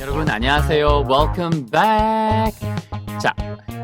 여러분 안녕하세요. Welcome back. 자,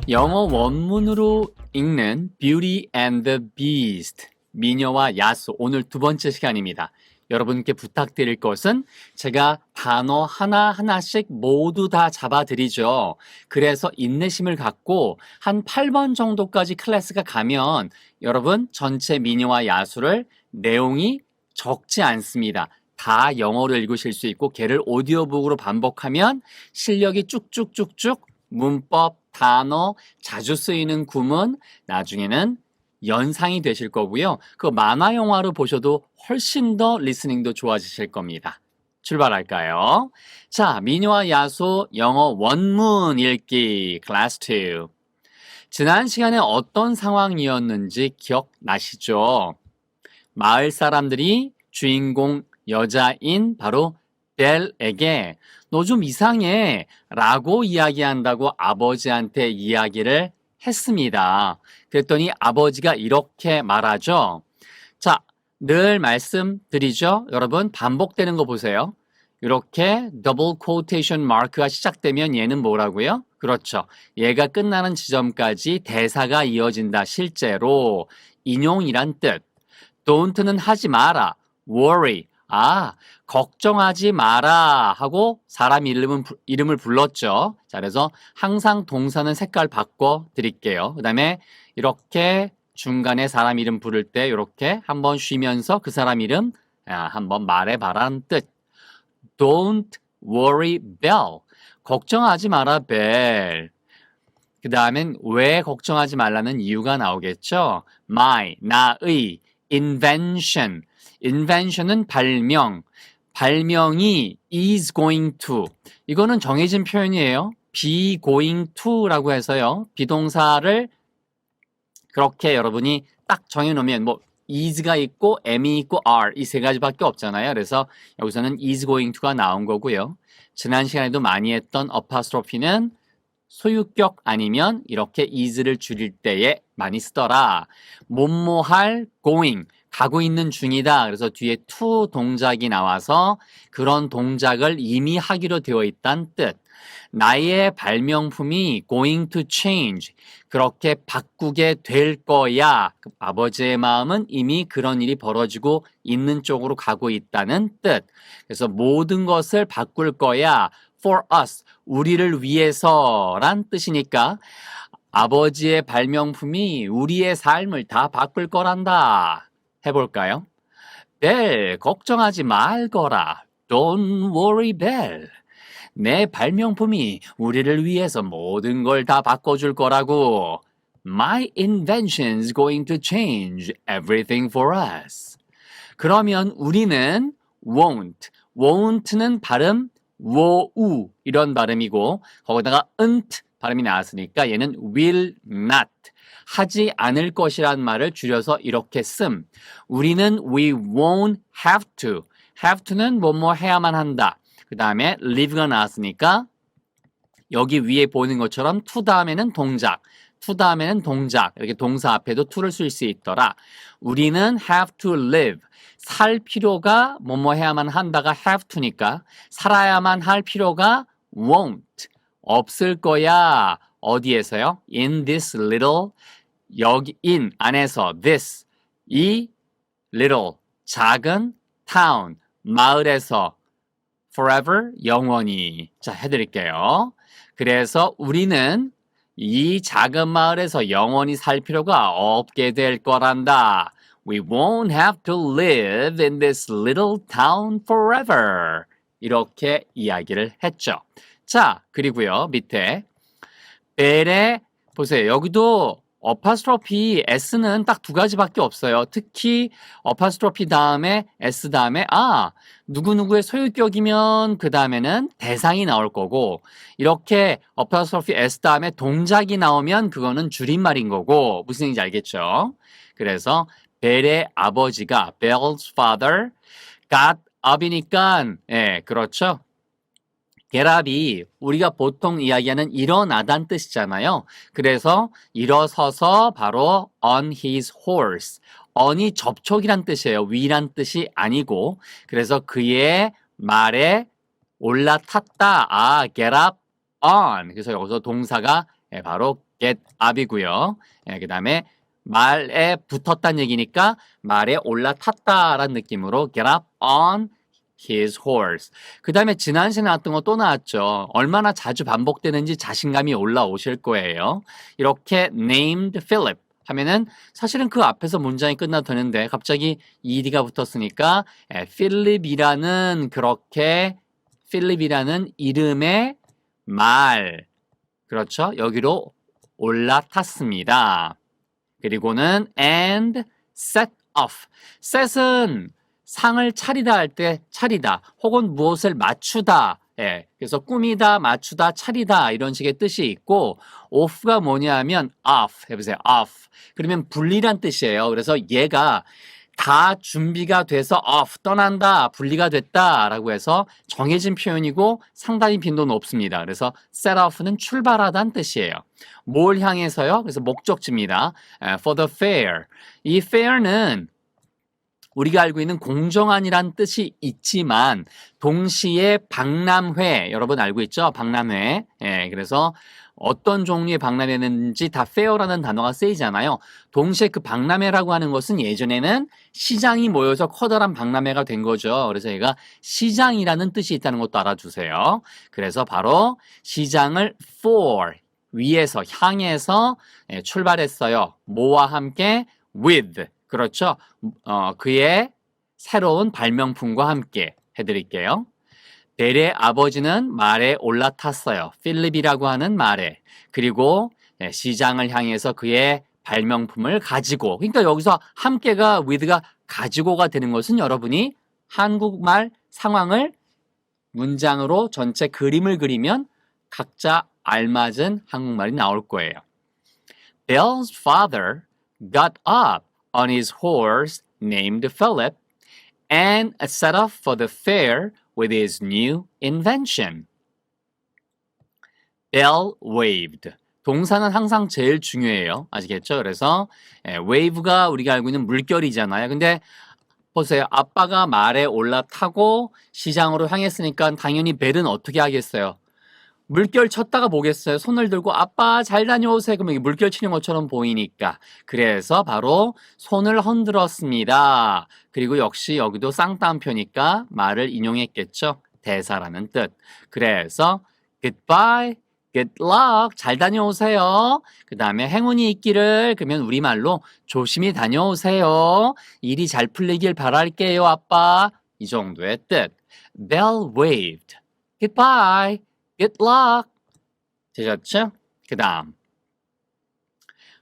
영어 원문으로 읽는 Beauty and the Beast, 미녀와 야수, 오늘 두 번째 시간입니다. 여러분께 부탁드릴 것은 제가 단어 하나하나씩 모두 다 잡아드리죠. 그래서 인내심을 갖고 한 8번 정도까지 클래스가 가면 여러분 전체 미녀와 야수를 내용이 적지 않습니다. 다 영어로 읽으실 수 있고 걔를 오디오북으로 반복하면 실력이 쭉쭉쭉쭉 문법, 단어, 자주 쓰이는 구문 나중에는 연상이 되실 거고요. 그 만화 영화로 보셔도 훨씬 더 리스닝도 좋아지실 겁니다. 출발할까요? 자, 미녀와 야수 영어 원문 읽기 클래스 2. 지난 시간에 어떤 상황이었는지 기억나시죠? 마을 사람들이 주인공 여자인 바로 벨에게 너 좀 이상해 라고 이야기한다고 아버지한테 이야기를 했습니다. 그랬더니 아버지가 이렇게 말하죠. 자, 늘 말씀드리죠. 여러분 반복되는 거 보세요. 이렇게 더블 코테이션 마크가 시작되면 얘는 뭐라고요? 그렇죠. 얘가 끝나는 지점까지 대사가 이어진다. 실제로 인용이란 뜻. don't는 하지 마라. worry. 걱정하지 마라 하고 사람 이름을 불렀죠. 자, 그래서 항상 동사는 색깔 바꿔 드릴게요. 그 다음에 이렇게 중간에 사람 이름 부를 때 이렇게 한번 쉬면서 그 사람 이름 한번 말해봐라는 뜻. Don't worry, Bell. 걱정하지 마라, 벨. 그 다음엔 왜 걱정하지 말라는 이유가 나오겠죠. 나의 invention. invention은 발명. 발명이 is going to. 이거는 정해진 표현이에요. be going to라고 해서요. 비동사를 그렇게 여러분이 딱 정해놓으면 뭐 is가 있고 am이 있고 are 이 세 가지밖에 없잖아요. 그래서 여기서는 is going to가 나온 거고요. 지난 시간에도 많이 했던 apostrophe는 소유격 아니면 이렇게 is를 줄일 때에 많이 쓰더라. 뭐뭐할 going. 가고 있는 중이다. 그래서 뒤에 to 동작이 나와서 그런 동작을 이미 하기로 되어 있다는 뜻. 나의 발명품이 going to change. 그렇게 바꾸게 될 거야. 아버지의 마음은 이미 그런 일이 벌어지고 있는 쪽으로 가고 있다는 뜻. 그래서 모든 것을 바꿀 거야. for us. 우리를 위해서란 뜻이니까 아버지의 발명품이 우리의 삶을 다 바꿀 거란다. 해볼까요? 벨, 걱정하지 말거라. Don't worry, 벨. 내 발명품이 우리를 위해서 모든 걸 다 바꿔줄 거라고. My invention's going to change everything for us. 그러면 우리는 won't는 발음 wo우 이런 발음이고 거기다가 nt 발음이 나왔으니까 얘는 will not. 하지 않을 것이란 말을 줄여서 이렇게 씀. 우리는 we won't have to. have to는 뭐뭐 해야만 한다. 그 다음에 live가 나왔으니까 여기 위에 보는 것처럼 to 다음에는 동작. to 다음에는 동작. 이렇게 동사 앞에도 to를 쓸 수 있더라. 우리는 have to live. 살 필요가 뭐뭐 해야만 한다가 have to니까 살아야만 할 필요가 won't. 없을 거야. 어디에서요? In this little 여기 in 안에서 this 이 little 작은 town 마을에서 forever 영원히. 자, 해드릴게요. 그래서 우리는 이 작은 마을에서 영원히 살 필요가 없게 될 거란다. We won't have to live in this little town forever. 이렇게 이야기를 했죠. 자, 그리고요 밑에 벨의 보세요. 여기도 어파스트로피 S는 딱 두 가지밖에 없어요. 특히 어파스트로피 다음에 S 다음에 누구누구의 소유격이면 그 다음에는 대상이 나올 거고 이렇게 어파스트로피 S 다음에 동작이 나오면 그거는 줄임말인 거고 무슨 얘기인지 알겠죠? 그래서 벨의 아버지가 Belle's father got up이니까 그렇죠. get up이 우리가 보통 이야기하는 일어나단 뜻이잖아요. 그래서 일어서서 바로 on his horse. on이 접촉이란 뜻이에요. 위란 뜻이 아니고. 그래서 그의 말에 올라탔다. get up on. 그래서 여기서 동사가 바로 get up이고요. 그 다음에 말에 붙었다는 얘기니까 말에 올라탔다라는 느낌으로 get up on his horse. 그 다음에 지난 시간에 나왔던 거 또 나왔죠. 얼마나 자주 반복되는지 자신감이 올라오실 거예요. 이렇게 named Philip 하면은 사실은 그 앞에서 문장이 끝나도 되는데 갑자기 ed가 붙었으니까 필립이라는 이름의 말, 그렇죠? 여기로 올라탔습니다. 그리고는 and set off. set은 상을 차리다 할 때 차리다 혹은 무엇을 맞추다, 그래서 꾸미다, 맞추다, 차리다 이런 식의 뜻이 있고 off가 뭐냐면 off 해보세요. off. 그러면 분리란 뜻이에요. 그래서 얘가 다 준비가 돼서 off 떠난다, 분리가 됐다라고 해서 정해진 표현이고 상당히 빈도는 없습니다. 그래서 set off는 출발하다는 뜻이에요. 뭘 향해서요? 그래서 목적지입니다. for the fair. 이 fair는 우리가 알고 있는 공정한이란 뜻이 있지만 동시에 박람회, 여러분 알고 있죠? 박람회. 그래서 어떤 종류의 박람회는지 다 fair라는 단어가 쓰이잖아요. 동시에 그 박람회라고 하는 것은 예전에는 시장이 모여서 커다란 박람회가 된 거죠. 그래서 얘가 시장이라는 뜻이 있다는 것도 알아주세요. 그래서 바로 시장을 for, 위에서, 향해서 출발했어요. 뭐와 함께? with. 그렇죠. 그의 새로운 발명품과 함께 해드릴게요. 벨의 아버지는 말에 올라탔어요. 필립이라고 하는 말에. 그리고 시장을 향해서 그의 발명품을 가지고. 그러니까 여기서 함께가 with가 가지고가 되는 것은 여러분이 한국말 상황을 문장으로 전체 그림을 그리면 각자 알맞은 한국말이 나올 거예요. Bell's father got up on his horse named Philip and set off for the fair with his new invention. Bell waved. 동사는 항상 제일 중요해요. 아시겠죠? 그래서 wave가 우리가 알고 있는 물결이잖아요. 근데 보세요. 아빠가 말에 올라타고 시장으로 향했으니까 당연히 벨은 어떻게 하겠어요? 물결 쳤다가 보겠어요. 손을 들고 아빠 잘 다녀오세요. 그러면 물결 치는 것처럼 보이니까. 그래서 바로 손을 흔들었습니다. 그리고 역시 여기도 쌍따옴표니까 말을 인용했겠죠. 대사라는 뜻. 그래서 goodbye, good luck, 잘 다녀오세요. 그 다음에 행운이 있기를, 그러면 우리말로 조심히 다녀오세요. 일이 잘 풀리길 바랄게요, 아빠. 이 정도의 뜻. Bell waved. Goodbye. Good luck. 되셨죠? 그 다음.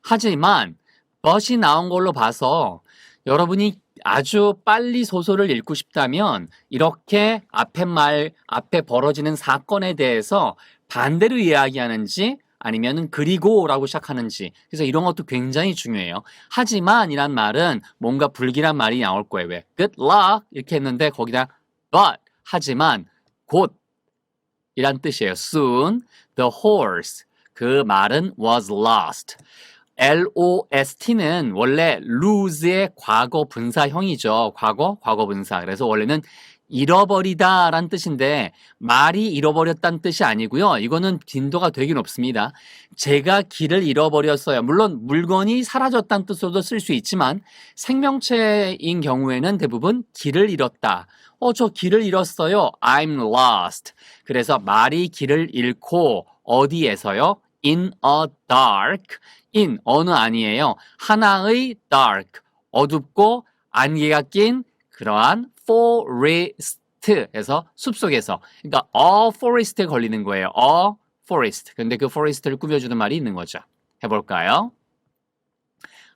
하지만 but이 나온 걸로 봐서 여러분이 아주 빨리 소설을 읽고 싶다면 이렇게 앞에 벌어지는 사건에 대해서 반대로 이야기하는지 아니면 그리고라고 시작하는지, 그래서 이런 것도 굉장히 중요해요. 하지만 이란 말은 뭔가 불길한 말이 나올 거예요. 왜? Good luck 이렇게 했는데 거기다 but, 하지만 곧 이란 뜻이에요. Soon the horse, 그 말은 was lost. lost는 원래 lose의 과거 분사형이죠. 과거 분사. 그래서 원래는 잃어버리다 라는 뜻인데 말이 잃어버렸다는 뜻이 아니고요. 이거는 빈도가 되게 높습니다. 제가 길을 잃어버렸어요. 물론 물건이 사라졌다는 뜻으로도 쓸 수 있지만 생명체인 경우에는 대부분 길을 잃었다. 저 길을 잃었어요. I'm lost. 그래서 말이 길을 잃고 어디에서요? In a dark. in, 어느 아니에요. 하나의 dark. 어둡고 안개가 낀 그러한 forest에서 숲속에서. 그러니까 a forest에 걸리는 거예요. a forest. 근데 그 forest를 꾸며주는 말이 있는 거죠. 해볼까요?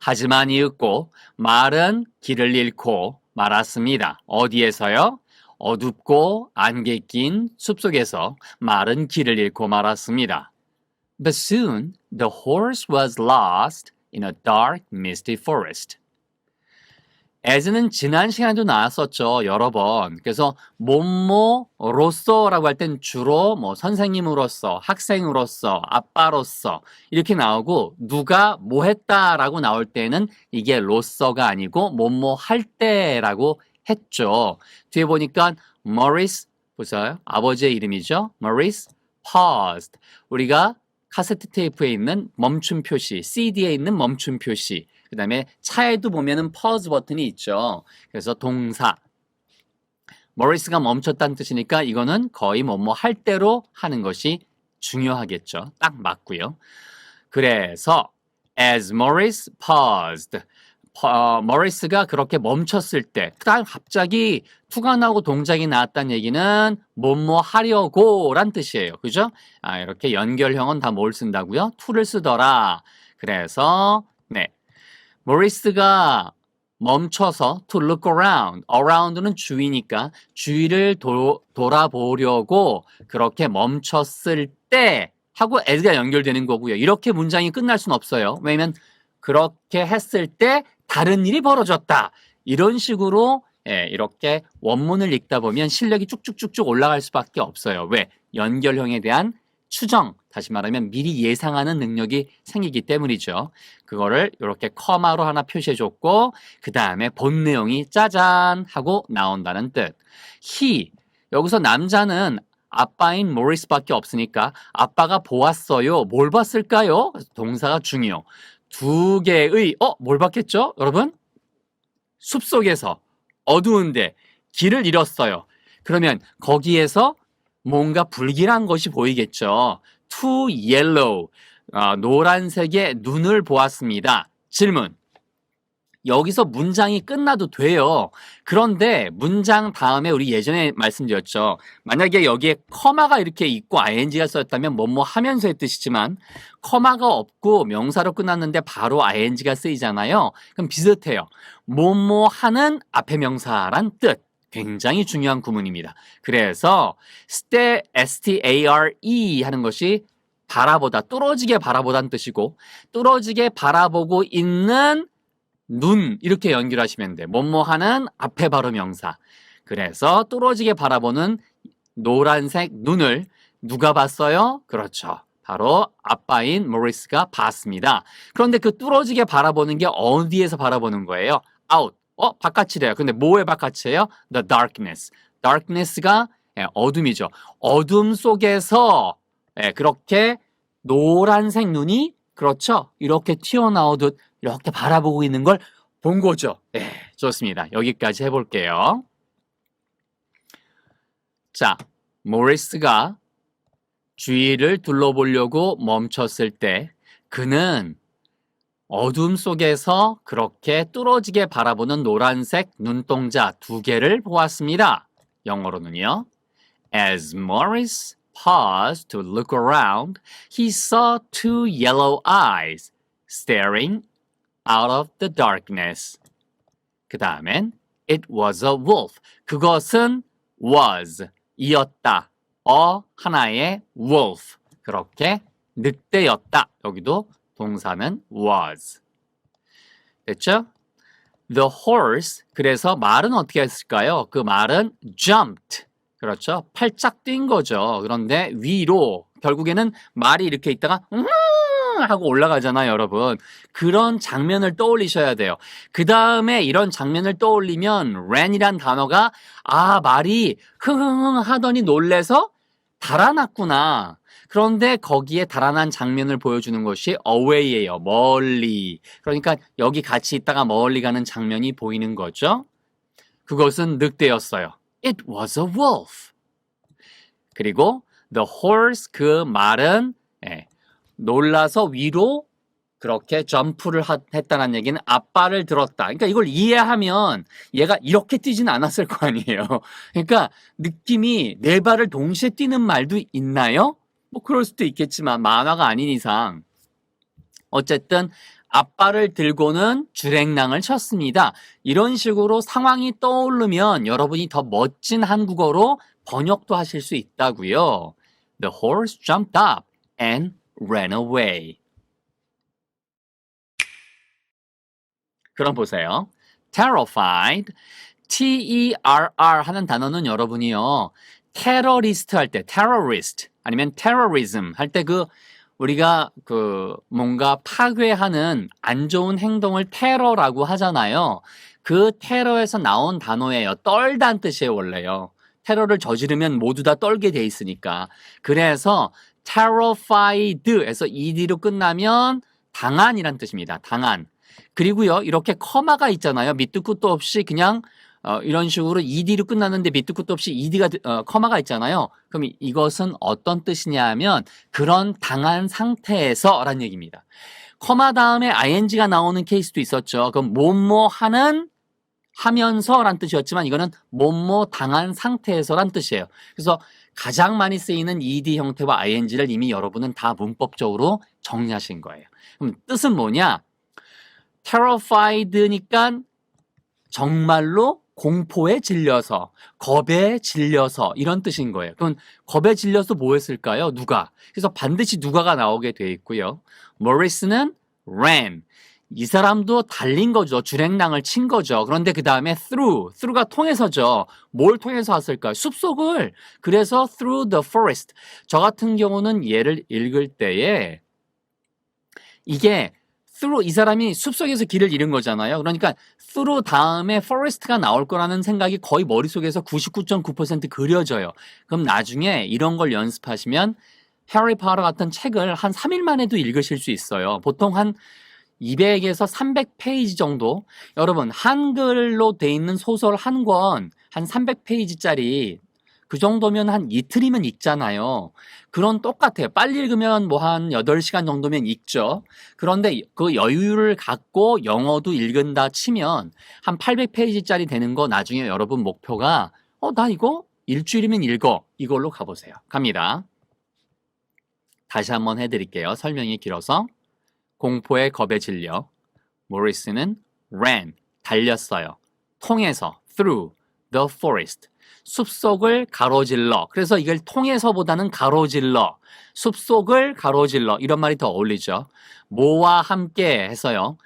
하지만 이윽고 말은 길을 잃고 말았습니다. 어디에서요? 어둡고 안개 낀 숲속에서 말은 길을 잃고 말았습니다. But soon the horse was lost in a dark, misty forest. as는 지난 시간에도 나왔었죠. 여러 번. 그래서 뭐뭐로서라고 할 땐 주로 뭐 선생님으로서, 학생으로서, 아빠로서 이렇게 나오고 누가 뭐 했다라고 나올 때는 이게 로서가 아니고 뭐뭐 할 때라고 했죠. 뒤에 보니까 Morris 보세요. 아버지의 이름이죠. Maurice paused. 우리가 카세트 테이프에 있는 멈춤 표시, CD에 있는 멈춤 표시, 그 다음에 차에도 보면은 pause 버튼이 있죠. 그래서 동사. Maurice가 멈췄다는 뜻이니까 이거는 거의 뭐뭐 할 대로 하는 것이 중요하겠죠. 딱 맞고요. 그래서 as Maurice paused. 머리스가 그렇게 멈췄을 때, 그다음 갑자기 투가 나오고 동작이 나왔다는 얘기는 뭐뭐 하려고 란 뜻이에요. 그죠? 이렇게 연결형은 다 뭘 쓴다고요? to를 쓰더라. 그래서 네, 머리스가 멈춰서 to look around. around는 주위니까 주위를 돌아보려고 그렇게 멈췄을 때 하고 as가 연결되는 거고요. 이렇게 문장이 끝날 수는 없어요. 왜냐면 그렇게 했을 때 다른 일이 벌어졌다. 이런 식으로 이렇게 원문을 읽다 보면 실력이 쭉쭉쭉쭉 올라갈 수밖에 없어요. 왜? 연결형에 대한 추정, 다시 말하면 미리 예상하는 능력이 생기기 때문이죠. 그거를 이렇게 커마로 하나 표시해줬고 그 다음에 본 내용이 짜잔 하고 나온다는 뜻. he, 여기서 남자는 아빠인 모리스밖에 없으니까 아빠가 보았어요. 뭘 봤을까요? 동사가 중요. 두 개의 뭘 봤겠죠? 여러분? 숲속에서 어두운데 길을 잃었어요. 그러면 거기에서 뭔가 불길한 것이 보이겠죠. Two yellow, 노란색의 눈을 보았습니다. 질문. 여기서 문장이 끝나도 돼요. 그런데 문장 다음에 우리 예전에 말씀드렸죠. 만약에 여기에 커마가 이렇게 있고 ing가 쓰였다면 뭐뭐 하면서의 뜻이지만 커마가 없고 명사로 끝났는데 바로 ing가 쓰이잖아요. 그럼 비슷해요. 뭐뭐 하는 앞에 명사란 뜻. 굉장히 중요한 구문입니다. 그래서 stare 하는 것이 바라보다, 뚫어지게 바라보다는 뜻이고 뚫어지게 바라보고 있는 눈 이렇게 연결하시면 돼. 뭐뭐 하는 앞에 바로 명사. 그래서 뚫어지게 바라보는 노란색 눈을 누가 봤어요? 그렇죠. 바로 아빠인 모리스가 봤습니다. 그런데 그 뚫어지게 바라보는 게 어디에서 바라보는 거예요? out. 바깥이래요. 근데 뭐의 바깥이에요? The darkness. darkness가 어둠이죠. 어둠 속에서 그렇게 노란색 눈이 그렇죠. 이렇게 튀어나오듯 이렇게 바라보고 있는 걸 본 거죠. 좋습니다. 여기까지 해볼게요. 자, 모리스가 주위를 둘러보려고 멈췄을 때 그는 어둠 속에서 그렇게 뚫어지게 바라보는 노란색 눈동자 두 개를 보았습니다. 영어로는요. As Maurice paused to look around, he saw two yellow eyes staring out of the darkness. 그 다음엔 it was a wolf. 그것은 was, 이었다. 하나의 wolf. 그렇게 늑대였다. 여기도 동사는 was. 됐죠? The horse, 그래서 말은 어떻게 했을까요? 그 말은 jumped. 그렇죠? 팔짝 뛴 거죠. 그런데 위로, 결국에는 말이 이렇게 있다가 하고 올라가잖아요, 여러분. 그런 장면을 떠올리셔야 돼요. 그 다음에 이런 장면을 떠올리면 ran이란 단어가 말이 흥흥흥 하더니 놀래서 달아났구나. 그런데 거기에 달아난 장면을 보여주는 것이 away예요. 멀리. 그러니까 여기 같이 있다가 멀리 가는 장면이 보이는 거죠. 그것은 늑대였어요. It was a wolf. 그리고 the horse, 그 말은 놀라서 위로 그렇게 점프를 했다는 얘기는 아빠를 들었다. 그러니까 이걸 이해하면 얘가 이렇게 뛰진 않았을 거 아니에요. 그러니까 느낌이 네 발을 동시에 뛰는 말도 있나요? 뭐 그럴 수도 있겠지만 만화가 아닌 이상 어쨌든 아빠를 들고는 주랭랑을 쳤습니다. 이런 식으로 상황이 떠오르면 여러분이 더 멋진 한국어로 번역도 하실 수 있다고요. The horse jumped up and ran away. 그럼 보세요. terrified, T-E-R-R 하는 단어는 여러분이요. 테러리스트 할 때, terrorist 아니면 terrorism 할 때 우리가 뭔가 파괴하는 안 좋은 행동을 테러라고 하잖아요. 그 테러에서 나온 단어예요. 떨다는 뜻이에요, 원래요. 테러를 저지르면 모두 다 떨게 돼 있으니까. 그래서 terrified에서 ed로 끝나면 당한이란 뜻입니다. 당한. 그리고요, 이렇게 커마가 있잖아요. 밑도 끝도 없이 그냥 이런 식으로 ed로 끝났는데 밑도 끝도 없이 커마가 있잖아요. 그럼 이것은 어떤 뜻이냐 하면 그런 당한 상태에서라는 얘기입니다. 커마 다음에 ing가 나오는 케이스도 있었죠. 그럼 뭐뭐 하는 하면서란 뜻이었지만 이거는 뭐뭐 당한 상태에서란 뜻이에요. 그래서 가장 많이 쓰이는 ed 형태와 ing를 이미 여러분은 다 문법적으로 정리하신 거예요. 그럼 뜻은 뭐냐? terrified니까 정말로 공포에 질려서, 겁에 질려서 이런 뜻인 거예요. 그럼 겁에 질려서 뭐 했을까요? 누가? 그래서 반드시 누가가 나오게 돼 있고요. 모리스는 ran. 이 사람도 달린 거죠. 주랭랑을 친 거죠. 그런데 그 다음에 through가 통해서죠. 뭘 통해서 왔을까요? 숲속을. 그래서 through the forest. 저 같은 경우는 얘를 읽을 때에 이게 through 이 사람이 숲속에서 길을 잃은 거잖아요. 그러니까 through 다음에 forest가 나올 거라는 생각이 거의 머릿속에서 99.9% 그려져요. 그럼 나중에 이런 걸 연습하시면 해리포터 같은 책을 한 3일 만에도 읽으실 수 있어요. 보통 한 200에서 300페이지 정도. 여러분 한글로 돼 있는 소설 한 권 한 300페이지짜리 그 정도면 한 이틀이면 읽잖아요. 그런 똑같아요. 빨리 읽으면 뭐 한 8시간 정도면 읽죠. 그런데 그 여유를 갖고 영어도 읽은다 치면 한 800페이지짜리 되는 거 나중에 여러분 목표가 나 이거 일주일이면 읽어. 이걸로 가보세요. 갑니다. 다시 한번 해드릴게요. 설명이 길어서. 공포에 겁에 질려. 모리스는 ran, 달렸어요. 통해서, through the forest. 숲속을 가로질러. 그래서 이걸 통해서보다는 가로질러. 숲속을 가로질러. 이런 말이 더 어울리죠. 뭐와 함께 해서요.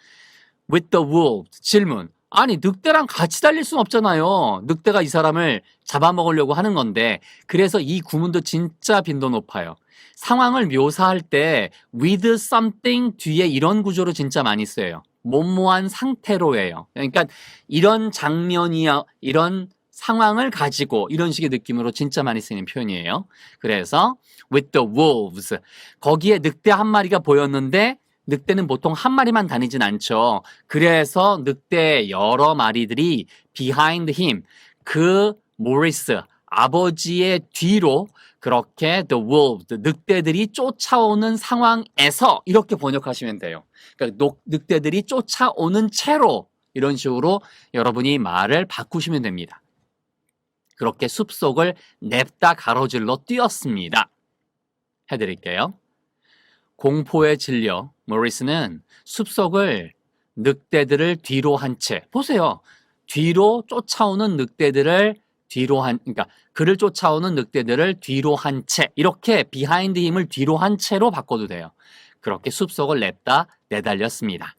With the wolves. 질문. 아니 늑대랑 같이 달릴 순 없잖아요. 늑대가 이 사람을 잡아먹으려고 하는 건데 그래서 이 구문도 진짜 빈도 높아요. 상황을 묘사할 때 with something 뒤에 이런 구조로 진짜 많이 써요. 뭐뭐한 상태로예요. 그러니까 이런 장면이야, 이런 상황을 가지고 이런 식의 느낌으로 진짜 많이 쓰이는 표현이에요. 그래서 with the wolves. 거기에 늑대 한 마리가 보였는데 늑대는 보통 한 마리만 다니진 않죠. 그래서 늑대 여러 마리들이 behind him, 그 모리스, 아버지의 뒤로 그렇게 the wolves, 늑대들이 쫓아오는 상황에서 이렇게 번역하시면 돼요. 그러니까 늑대들이 쫓아오는 채로 이런 식으로 여러분이 말을 바꾸시면 됩니다. 그렇게 숲속을 냅다 가로질러 뛰었습니다. 해드릴게요. 공포에 질려 모리스는 숲속을 늑대들을 뒤로 한 채. 보세요. 뒤로 쫓아오는 늑대들을 그러니까 그를 쫓아오는 늑대들을 뒤로 한 채. 이렇게 behind 힘을 뒤로 한 채로 바꿔도 돼요. 그렇게 숲속을 냅다 내달렸습니다.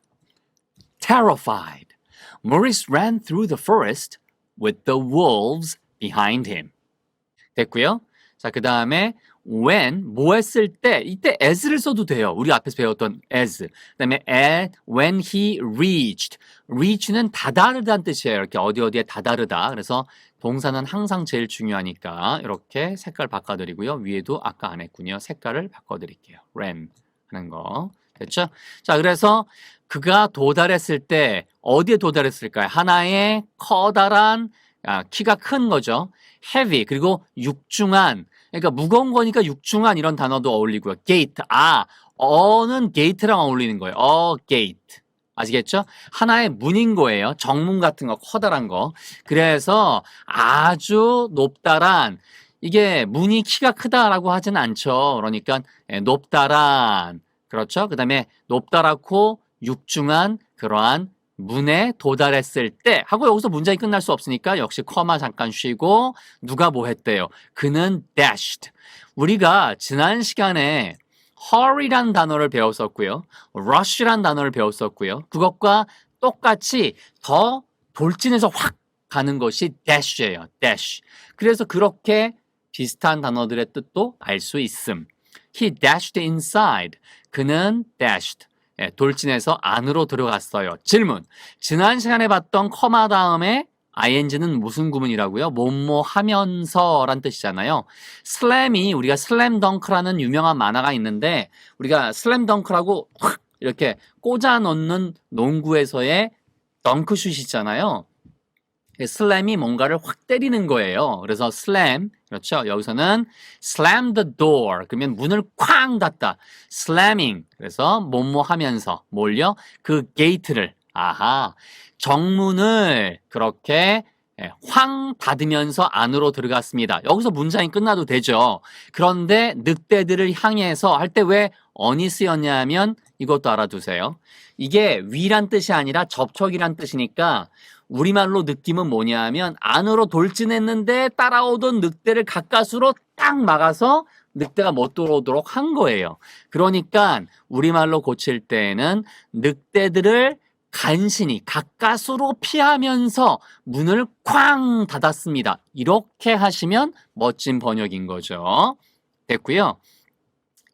Terrified, Maurice ran through the forest with the wolves behind him. 됐고요. 자, 그 다음에 when, 뭐 했을 때, 이때 as를 써도 돼요. 우리 앞에서 배웠던 as. 그 다음에 when he reached. reach는 다다르다는 뜻이에요. 이렇게 어디에 다다르다. 그래서 동사는 항상 제일 중요하니까 이렇게 색깔 바꿔드리고요. 위에도 아까 안 했군요. 색깔을 바꿔드릴게요. ran 하는 거. 됐죠? 자, 그래서 그가 도달했을 때 어디에 도달했을까요? 하나의 커다란 키가 큰 거죠. heavy 그리고 육중한 그러니까 무거운 거니까 육중한 이런 단어도 어울리고요. gate 어는 gate랑 어울리는 거예요. gate 아시겠죠? 하나의 문인 거예요. 정문 같은 거 커다란 거. 그래서 아주 높다란 이게 문이 키가 크다라고 하진 않죠. 그러니까 높다란 그렇죠? 그 다음에 높다랗고 육중한 그러한 문에 도달했을 때 하고 여기서 문장이 끝날 수 없으니까 역시 커마 잠깐 쉬고 누가 뭐 했대요? 그는 dashed. 우리가 지난 시간에 hurry란 단어를 배웠었고요. rush란 단어를 배웠었고요. 그것과 똑같이 더 돌진해서 확 가는 것이 dash예요. dash. 그래서 그렇게 비슷한 단어들의 뜻도 알 수 있음. He dashed inside. 그는 dashed. 돌진해서 안으로 들어갔어요. 질문. 지난 시간에 봤던 커마 다음에 ing는 무슨 구문이라고요? 뭐뭐 하면서란 뜻이잖아요. 슬램이 우리가 슬램덩크라는 유명한 만화가 있는데 우리가 슬램덩크라고 확 이렇게 꽂아 넣는 농구에서의 덩크슛이 있잖아요. 슬램이 뭔가를 확 때리는 거예요. 그래서 슬램, 그렇죠? 여기서는 slam the door, 그러면 문을 쾅 닫다. slamming, 그래서 뭐뭐 하면서, 뭘요? 그 게이트를, 아하, 정문을 그렇게 황 닫으면서 안으로 들어갔습니다. 여기서 문장이 끝나도 되죠. 그런데 늑대들을 향해서 할 때 왜 on이 쓰였냐면 이것도 알아두세요. 이게 위란 뜻이 아니라 접촉이란 뜻이니까 우리말로 느낌은 뭐냐면 안으로 돌진했는데 따라오던 늑대를 가까스로 딱 막아서 늑대가 못 들어오도록 한 거예요. 그러니까 우리말로 고칠 때에는 늑대들을 간신히 가까스로 피하면서 문을 쾅 닫았습니다. 이렇게 하시면 멋진 번역인 거죠. 됐고요.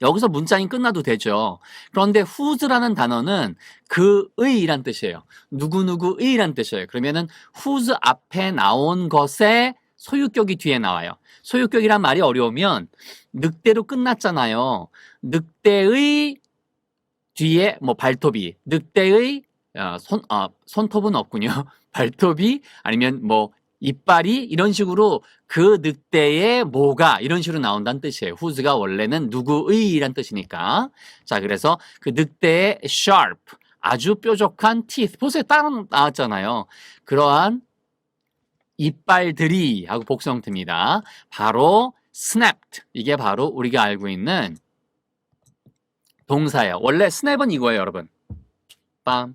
여기서 문장이 끝나도 되죠. 그런데 whose라는 단어는 그의란 뜻이에요. 누구누구의란 뜻이에요. 그러면은 whose 앞에 나온 것의 소유격이 뒤에 나와요. 소유격이란 말이 어려우면 늑대로 끝났잖아요. 늑대의 뒤에 뭐 발톱이, 늑대의 손톱은 없군요. 발톱이 아니면 뭐 이빨이 이런 식으로 그 늑대의 뭐가 이런 식으로 나온다는 뜻이에요. whose가 원래는 누구의란 뜻이니까. 자, 그래서 그 늑대의 sharp, 아주 뾰족한 teeth, 보세요. 따로 나왔잖아요. 그러한 이빨들이 하고 복수 형태입니다. 바로 snapped, 이게 바로 우리가 알고 있는 동사예요. 원래 snap은 이거예요, 여러분. 빰.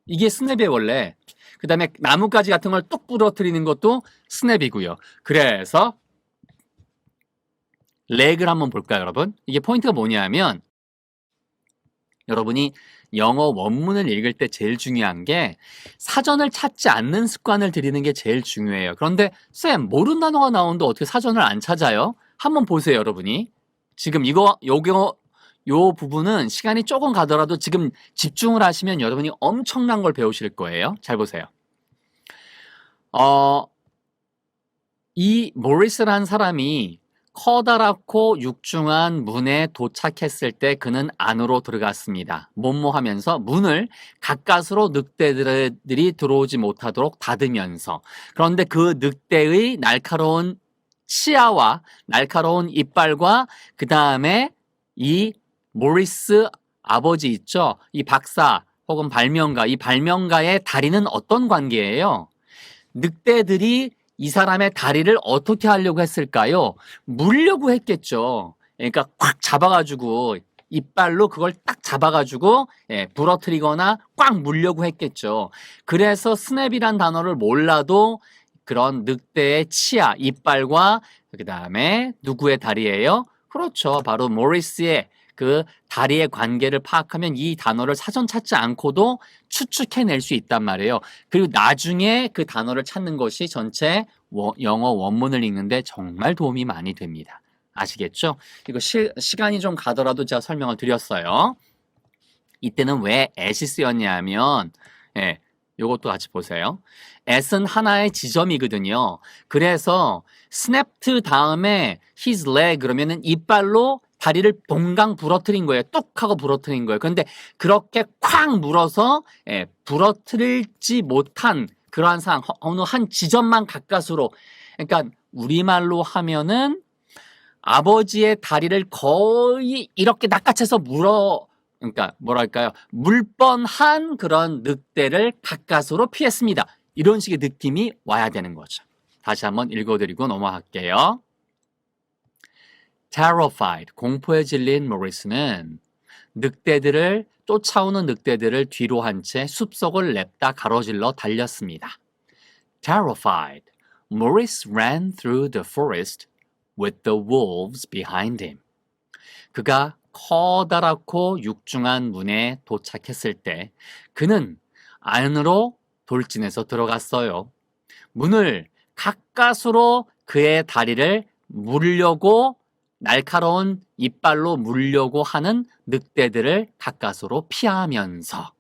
이게 스냅의 원래. 그 다음에 나뭇가지 같은 걸 뚝 부러뜨리는 것도 스냅이고요. 그래서 렉을 한번 볼까요, 여러분? 이게 포인트가 뭐냐면 여러분이 영어 원문을 읽을 때 제일 중요한 게 사전을 찾지 않는 습관을 들이는 게 제일 중요해요. 그런데 쌤, 모르는 단어가 나오는데 어떻게 사전을 안 찾아요? 한번 보세요, 여러분이. 지금 요 부분은 시간이 조금 가더라도 지금 집중을 하시면 여러분이 엄청난 걸 배우실 거예요. 잘 보세요. 이 모리스라는 사람이 커다랗고 육중한 문에 도착했을 때 그는 안으로 들어갔습니다. 뭐뭐 하면서 문을 가까스로 늑대들이 들어오지 못하도록 닫으면서. 그런데 그 늑대의 날카로운 치아와 날카로운 이빨과 그 다음에 이 모리스 아버지 있죠? 이 박사 혹은 발명가, 이 발명가의 다리는 어떤 관계예요? 늑대들이 이 사람의 다리를 어떻게 하려고 했을까요? 물려고 했겠죠. 그러니까 꽉 잡아가지고 이빨로 그걸 딱 잡아가지고 부러뜨리거나 꽉 물려고 했겠죠. 그래서 스냅이란 단어를 몰라도 그런 늑대의 치아, 이빨과 그 다음에 누구의 다리예요? 그렇죠. 바로 모리스의 그 다리의 관계를 파악하면 이 단어를 사전 찾지 않고도 추측해낼 수 있단 말이에요. 그리고 나중에 그 단어를 찾는 것이 전체 영어 원문을 읽는데 정말 도움이 많이 됩니다. 아시겠죠? 이거 시간이 좀 가더라도 제가 설명을 드렸어요. 이때는 왜 at이 쓰였냐면 요것도 같이 보세요. at은 하나의 지점이거든요. 그래서 snapped 다음에 his leg 그러면은 이빨로 다리를 동강 부러뜨린 거예요. 뚝 하고 부러뜨린 거예요. 그런데 그렇게 쾅 물어서 부러뜨리지 못한 그러한 상황, 어느 한 지점만 가까스로. 그러니까 우리말로 하면은 아버지의 다리를 거의 이렇게 낚아채서 그러니까 뭐랄까요? 물 뻔한 그런 늑대를 가까스로 피했습니다. 이런 식의 느낌이 와야 되는 거죠. 다시 한번 읽어드리고 넘어갈게요. terrified, 공포에 질린 모리스는 쫓아오는 늑대들을 뒤로 한 채 숲속을 냅다 가로질러 달렸습니다. Terrified, Maurice ran through the forest with the wolves behind him. 그가 커다랗고 육중한 문에 도착했을 때 그는 안으로 돌진해서 들어갔어요. 문을 가까스로 그의 다리를 물려고 날카로운 이빨로 물려고 하는 늑대들을 가까스로 피하면서.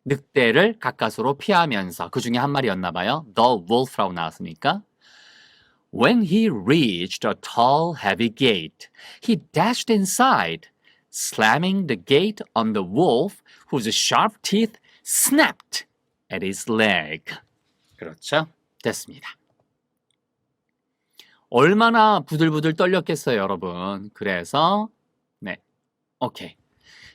늑대를 가까스로 피하면서 그 중에 한 마리였나 봐요. The wolf라고 나왔으니까. When he reached a tall, heavy gate, he dashed inside, slamming the gate on the wolf, whose sharp teeth snapped at his leg. 그렇죠? 됐습니다. 얼마나 부들부들 떨렸겠어요, 여러분. 그래서 네, 오케이.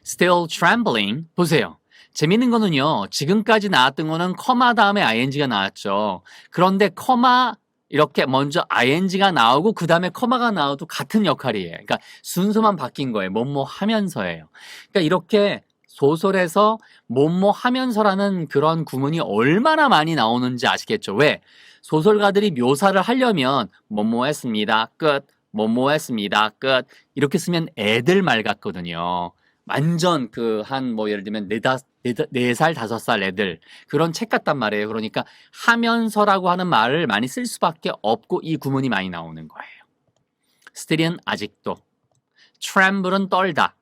Still trembling. 보세요. 재밌는 거는요. 지금까지 나왔던 거는 커마 다음에 ing가 나왔죠. 그런데 커마 이렇게 먼저 ing가 나오고 그 다음에 커마가 나와도 같은 역할이에요. 그러니까 순서만 바뀐 거예요. 뭐뭐 하면서예요. 그러니까 이렇게 소설에서 뭐뭐 하면서라는 그런 구문이 얼마나 많이 나오는지 아시겠죠? 왜? 소설가들이 묘사를 하려면 뭐뭐 했습니다. 끝. 뭐뭐 했습니다. 끝. 이렇게 쓰면 애들 말 같거든요. 완전 예를 들면 4살, 5살 애들. 그런 책 같단 말이에요. 그러니까 하면서라고 하는 말을 많이 쓸 수밖에 없고 이 구문이 많이 나오는 거예요. still은 아직도. tremble은 떨다.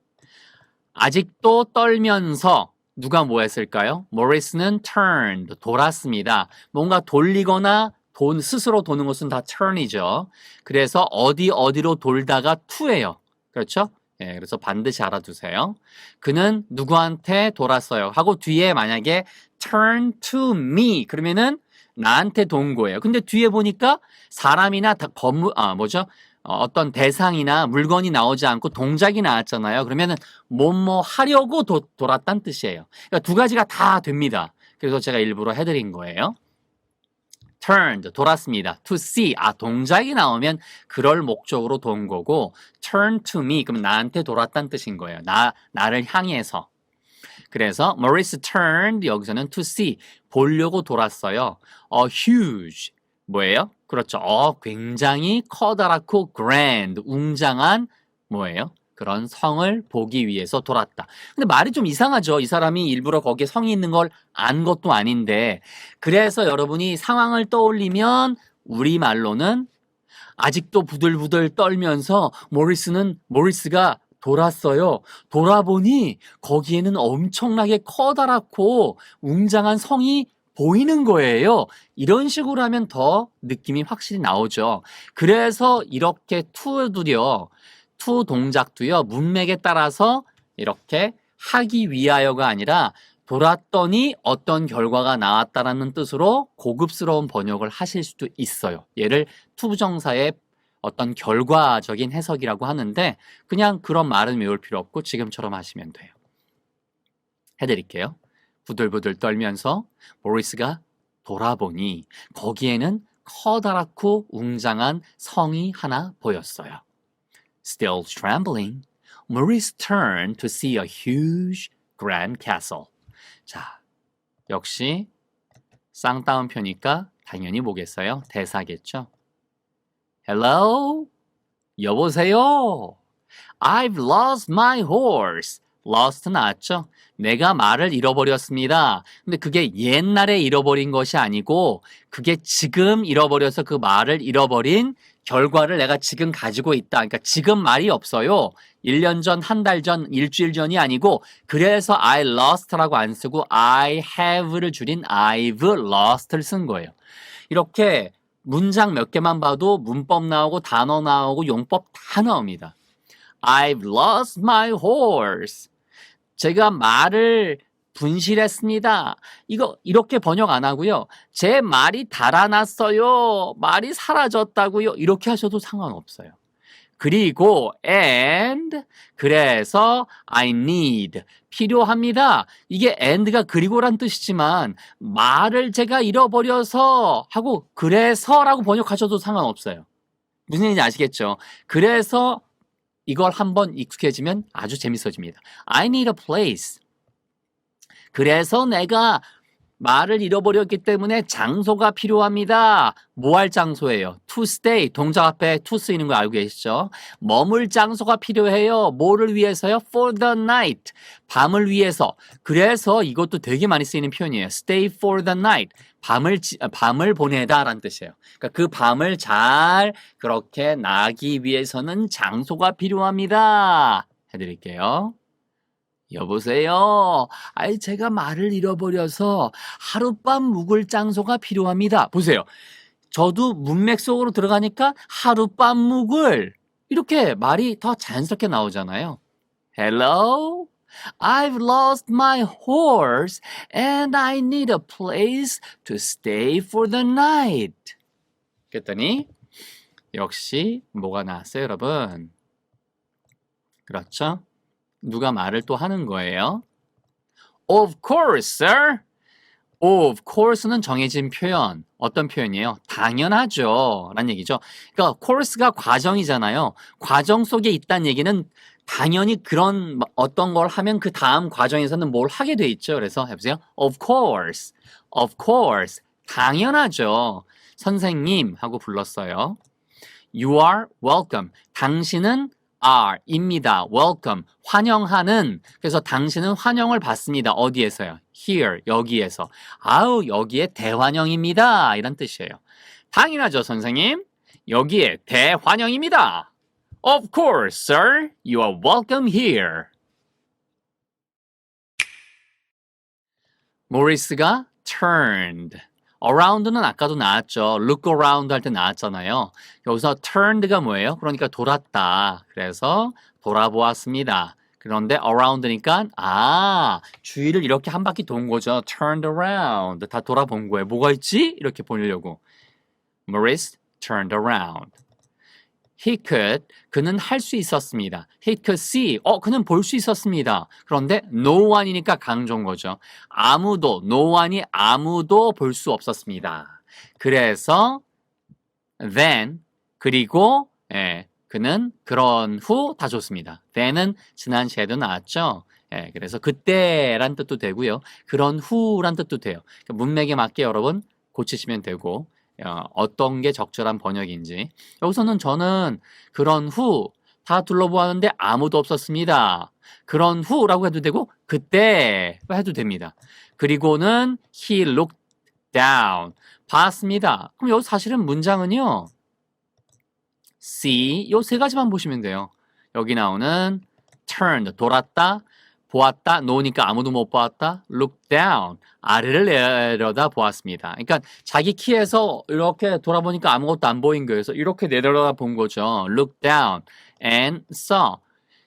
아직도 떨면서 누가 뭐 했을까요? 모리스는 turned, 돌았습니다. 뭔가 돌리거나 스스로 도는 것은 다 turn이죠. 그래서 어디로 돌다가 to예요. 그렇죠? 예, 그래서 반드시 알아두세요. 그는 누구한테 돌았어요. 하고 뒤에 만약에 turn to me 그러면은 나한테 돈 거예요. 근데 뒤에 보니까 사람이나 어떤 대상이나 물건이 나오지 않고 동작이 나왔잖아요. 그러면은 뭐뭐 하려고 돌았다는 뜻이에요. 그러니까 두 가지가 다 됩니다. 그래서 제가 일부러 해드린 거예요. turned, 돌았습니다. to see, 동작이 나오면 그럴 목적으로 돈 거고 turn to me, 그럼 나한테 돌았다는 뜻인 거예요. 나를 향해서. 그래서 Maurice turned, 여기서는 to see, 보려고 돌았어요. huge, 뭐예요? 그렇죠. 굉장히 커다랗고 grand, 웅장한 뭐예요? 그런 성을 보기 위해서 돌았다. 근데 말이 좀 이상하죠. 이 사람이 일부러 거기에 성이 있는 걸 안 것도 아닌데. 그래서 여러분이 상황을 떠올리면 우리말로는 아직도 부들부들 떨면서 모리스가 돌았어요. 돌아보니 거기에는 엄청나게 커다랗고 웅장한 성이 보이는 거예요. 이런 식으로 하면 더 느낌이 확실히 나오죠. 그래서 이렇게 to 동작도요. 문맥에 따라서 이렇게 하기 위하여가 아니라 돌았더니 어떤 결과가 나왔다라는 뜻으로 고급스러운 번역을 하실 수도 있어요. 얘를 to 부정사의 어떤 결과적인 해석이라고 하는데 그냥 그런 말은 외울 필요 없고 지금처럼 하시면 돼요. 해드릴게요. 부들부들 떨면서 모리스가 돌아보니 거기에는 커다랗고 웅장한 성이 하나 보였어요. Still trembling, Maurice turned to see a huge grand castle. 자, 역시 쌍따옴표니까 당연히 뭐겠어요? 대사겠죠? Hello? 여보세요? I've lost my horse. lost 나왔죠? 내가 말을 잃어버렸습니다. 근데 그게 옛날에 잃어버린 것이 아니고 그게 지금 잃어버려서 그 말을 잃어버린 결과를 내가 지금 가지고 있다. 그러니까 지금 말이 없어요. 1년 전, 한 달 전, 일주일 전이 아니고 그래서 I lost라고 안 쓰고 I have를 줄인 I've lost를 쓴 거예요. 이렇게 문장 몇 개만 봐도 문법 나오고 단어 나오고 용법 다 나옵니다. I've lost my horse. 제가 말을 분실했습니다. 이렇게 번역 안 하고요. 제 말이 달아났어요. 말이 사라졌다고요. 이렇게 하셔도 상관없어요. 그리고 and 그래서 I need 필요합니다. 이게 and가 그리고란 뜻이지만 말을 제가 잃어버려서 하고 그래서라고 번역하셔도 상관없어요. 무슨 얘기인지 아시겠죠? 그래서 이걸 한번 익숙해지면 아주 재밌어집니다. I need a place. 그래서 내가 말을 잃어버렸기 때문에 장소가 필요합니다. 뭐 할 장소예요? to stay. 동작 앞에 to 쓰이는 거 알고 계시죠? 머물 장소가 필요해요. 뭐를 위해서요? for the night. 밤을 위해서. 그래서 이것도 되게 많이 쓰이는 표현이에요. stay for the night. 밤을 보내다 라는 뜻이에요. 그러니까 그 밤을 잘 그렇게 나기 위해서는 장소가 필요합니다. 해드릴게요. 여보세요. 아이, 제가 말을 잃어버려서 하룻밤 묵을 장소가 필요합니다. 보세요. 저도 문맥 속으로 들어가니까 하룻밤 묵을 이렇게 말이 더 자연스럽게 나오잖아요. Hello? I've lost my horse and I need a place to stay for the night. 그랬더니 역시 뭐가 나왔어요, 여러분? 그렇죠? 누가 말을 또 하는 거예요. Of course, sir. Of course는 정해진 표현. 어떤 표현이에요? 당연하죠. 라는 얘기죠. 그러니까 course가 과정이잖아요. 과정 속에 있다는 얘기는 당연히 그런 어떤 걸 하면 그 다음 과정에서는 뭘 하게 돼 있죠. 그래서 해보세요. Of course. Of course. 당연하죠. 선생님 하고 불렀어요. You are welcome. 당신은 are 입니다. welcome. 환영하는. 그래서 당신은 환영을 받습니다. 어디에서요? here. 여기에서. 아우, 여기에 대환영입니다. 이런 뜻이에요. 당연하죠, 선생님. 여기에 대환영입니다. Of course, sir. You are welcome here. 모리스가 turned. around는 아까도 나왔죠. look around 할 때 나왔잖아요. 여기서 turned가 뭐예요? 그러니까 돌았다. 그래서 돌아보았습니다. 그런데 around니까 주위를 이렇게 한 바퀴 돈 거죠. turned around. 다 돌아본 거예요. 뭐가 있지? 이렇게 보려고. Maurice turned around. He could, 그는 할 수 있었습니다. He could see, 그는 볼 수 있었습니다. 그런데 no one이니까 강조인 거죠. 아무도, no one이 아무도 볼 수 없었습니다. 그래서 then, 그리고 그는 그런 후 다 좋습니다. then은 지난 시에도 나왔죠. 그래서 그때란 뜻도 되고요. 그런 후란 뜻도 돼요. 그러니까 문맥에 맞게 여러분 고치시면 되고 어떤 게 적절한 번역인지. 여기서는 저는 그런 후 다 둘러보았는데 아무도 없었습니다. 그런 후라고 해도 되고 그때 해도 됩니다. 그리고는 he looked down. 봤습니다. 그럼 여기 사실은 문장은요. see 요 세 가지만 보시면 돼요. 여기 나오는 turned 돌았다. 보았다, 놓으니까 아무도 못 보았다. look down, 아래를 내려다 보았습니다. 그러니까 자기 키에서 이렇게 돌아보니까 아무것도 안 보인 거예요. 그래서 이렇게 내려다 본 거죠. look down and saw.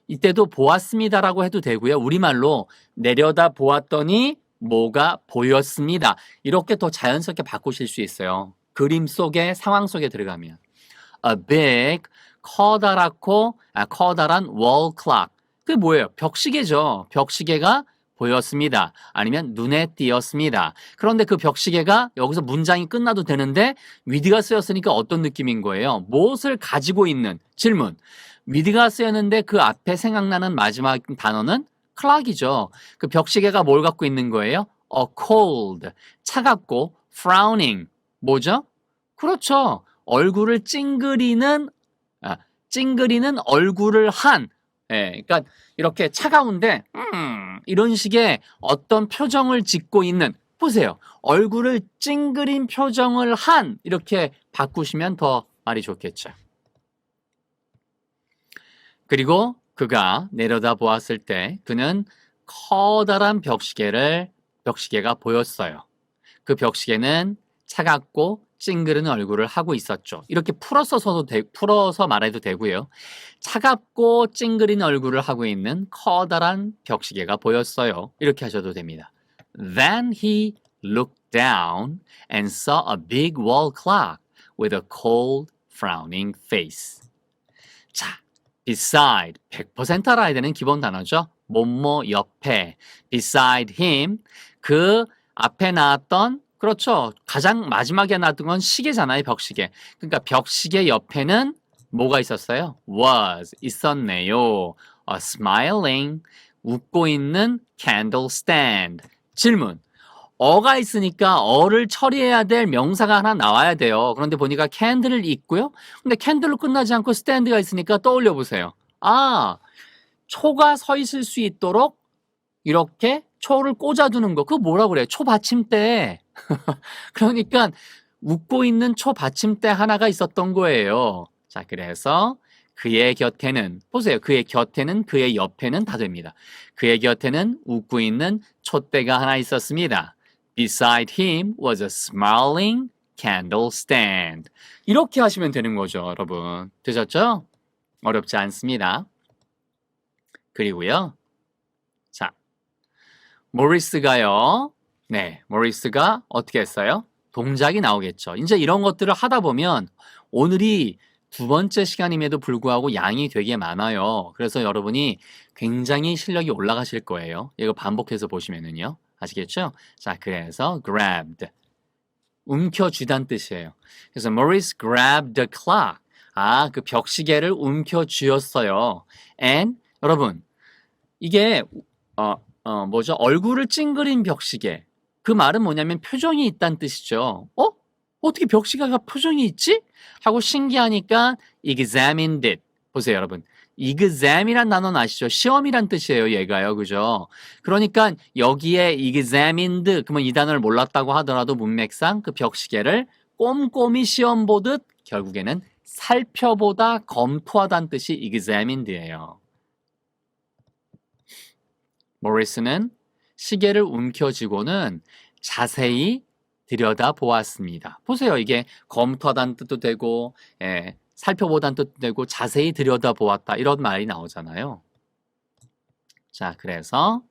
이때도 보았습니다라고 해도 되고요. 우리말로 내려다 보았더니 뭐가 보였습니다. 이렇게 더 자연스럽게 바꾸실 수 있어요. 그림 속에, 상황 속에 들어가면. A big, 커다란 wall clock. 그게 뭐예요? 벽시계죠. 벽시계가 보였습니다. 아니면 눈에 띄었습니다. 그런데 그 벽시계가 여기서 문장이 끝나도 되는데 with가 쓰였으니까 어떤 느낌인 거예요? 무엇을 가지고 있는 질문. with가 쓰였는데 그 앞에 생각나는 마지막 단어는 clock이죠. 그 벽시계가 뭘 갖고 있는 거예요? A cold, 차갑고 frowning, 뭐죠? 그렇죠. 얼굴을 찡그리는 얼굴을 한 그러니까 이렇게 차가운데 이런 식의 어떤 표정을 짓고 있는 보세요. 얼굴을 찡그린 표정을 한 이렇게 바꾸시면 더 말이 좋겠죠. 그리고 그가 내려다 보았을 때 그는 커다란 벽시계가 보였어요. 그 벽시계는 차갑고 찡그리는 얼굴을 하고 있었죠. 이렇게 풀어서 말해도 되고요. 차갑고 찡그리는 얼굴을 하고 있는 커다란 벽시계가 보였어요. 이렇게 하셔도 됩니다. Then he looked down and saw a big wall clock with a cold, frowning face. 자, beside, 100% 알아야 되는 기본 단어죠. 뭐뭐 옆에, beside him, 그 앞에 나왔던 그렇죠. 가장 마지막에 나왔던 건 시계잖아요. 벽시계. 그러니까 벽시계 옆에는 뭐가 있었어요? was, 있었네요. A smiling, 웃고 있는 candle stand. 질문. 어가 있으니까 어를 처리해야 될 명사가 하나 나와야 돼요. 그런데 보니까 candle을 있고요. 근데 candle로 끝나지 않고 stand가 있으니까 떠올려 보세요. 초가 서 있을 수 있도록 이렇게 초를 꽂아두는 거. 그거 뭐라고 그래요? 초 받침대. 그러니까 웃고 있는 초 받침대 하나가 있었던 거예요. 자, 그래서 그의 곁에는 보세요. 그의 곁에는 그의 옆에는 다 됩니다. 그의 곁에는 웃고 있는 촛대가 하나 있었습니다. Beside him was a smiling candle stand. 이렇게 하시면 되는 거죠, 여러분. 되셨죠? 어렵지 않습니다. 그리고요. 자, 모리스가요. 네, 모리스가 어떻게 했어요? 동작이 나오겠죠. 이제 이런 것들을 하다 보면 오늘이 두 번째 시간임에도 불구하고 양이 되게 많아요. 그래서 여러분이 굉장히 실력이 올라가실 거예요. 이거 반복해서 보시면은요. 아시겠죠? 자, 그래서 grabbed. 움켜쥐단 뜻이에요. 그래서 Maurice grabbed the clock. 아, 그 벽시계를 움켜쥐었어요. And 여러분, 이게 뭐죠? 얼굴을 찡그린 벽시계. 그 말은 뭐냐면 표정이 있다는 뜻이죠. 어떻게 벽시계가 표정이 있지? 하고 신기하니까 examined it. 보세요, 여러분. exam이란 단어는 아시죠? 시험이란 뜻이에요, 얘가요. 그죠? 그러니까 여기에 examined, 그러면 이 단어를 몰랐다고 하더라도 문맥상 그 벽시계를 꼼꼼히 시험 보듯 결국에는 살펴보다, 검토하다는 뜻이 examined예요. 모리스는 시계를 움켜쥐고는 자세히 들여다보았습니다. 보세요. 이게 검토하다는 뜻도 되고 살펴보다는 뜻도 되고 자세히 들여다보았다 이런 말이 나오잖아요. 자, 그래서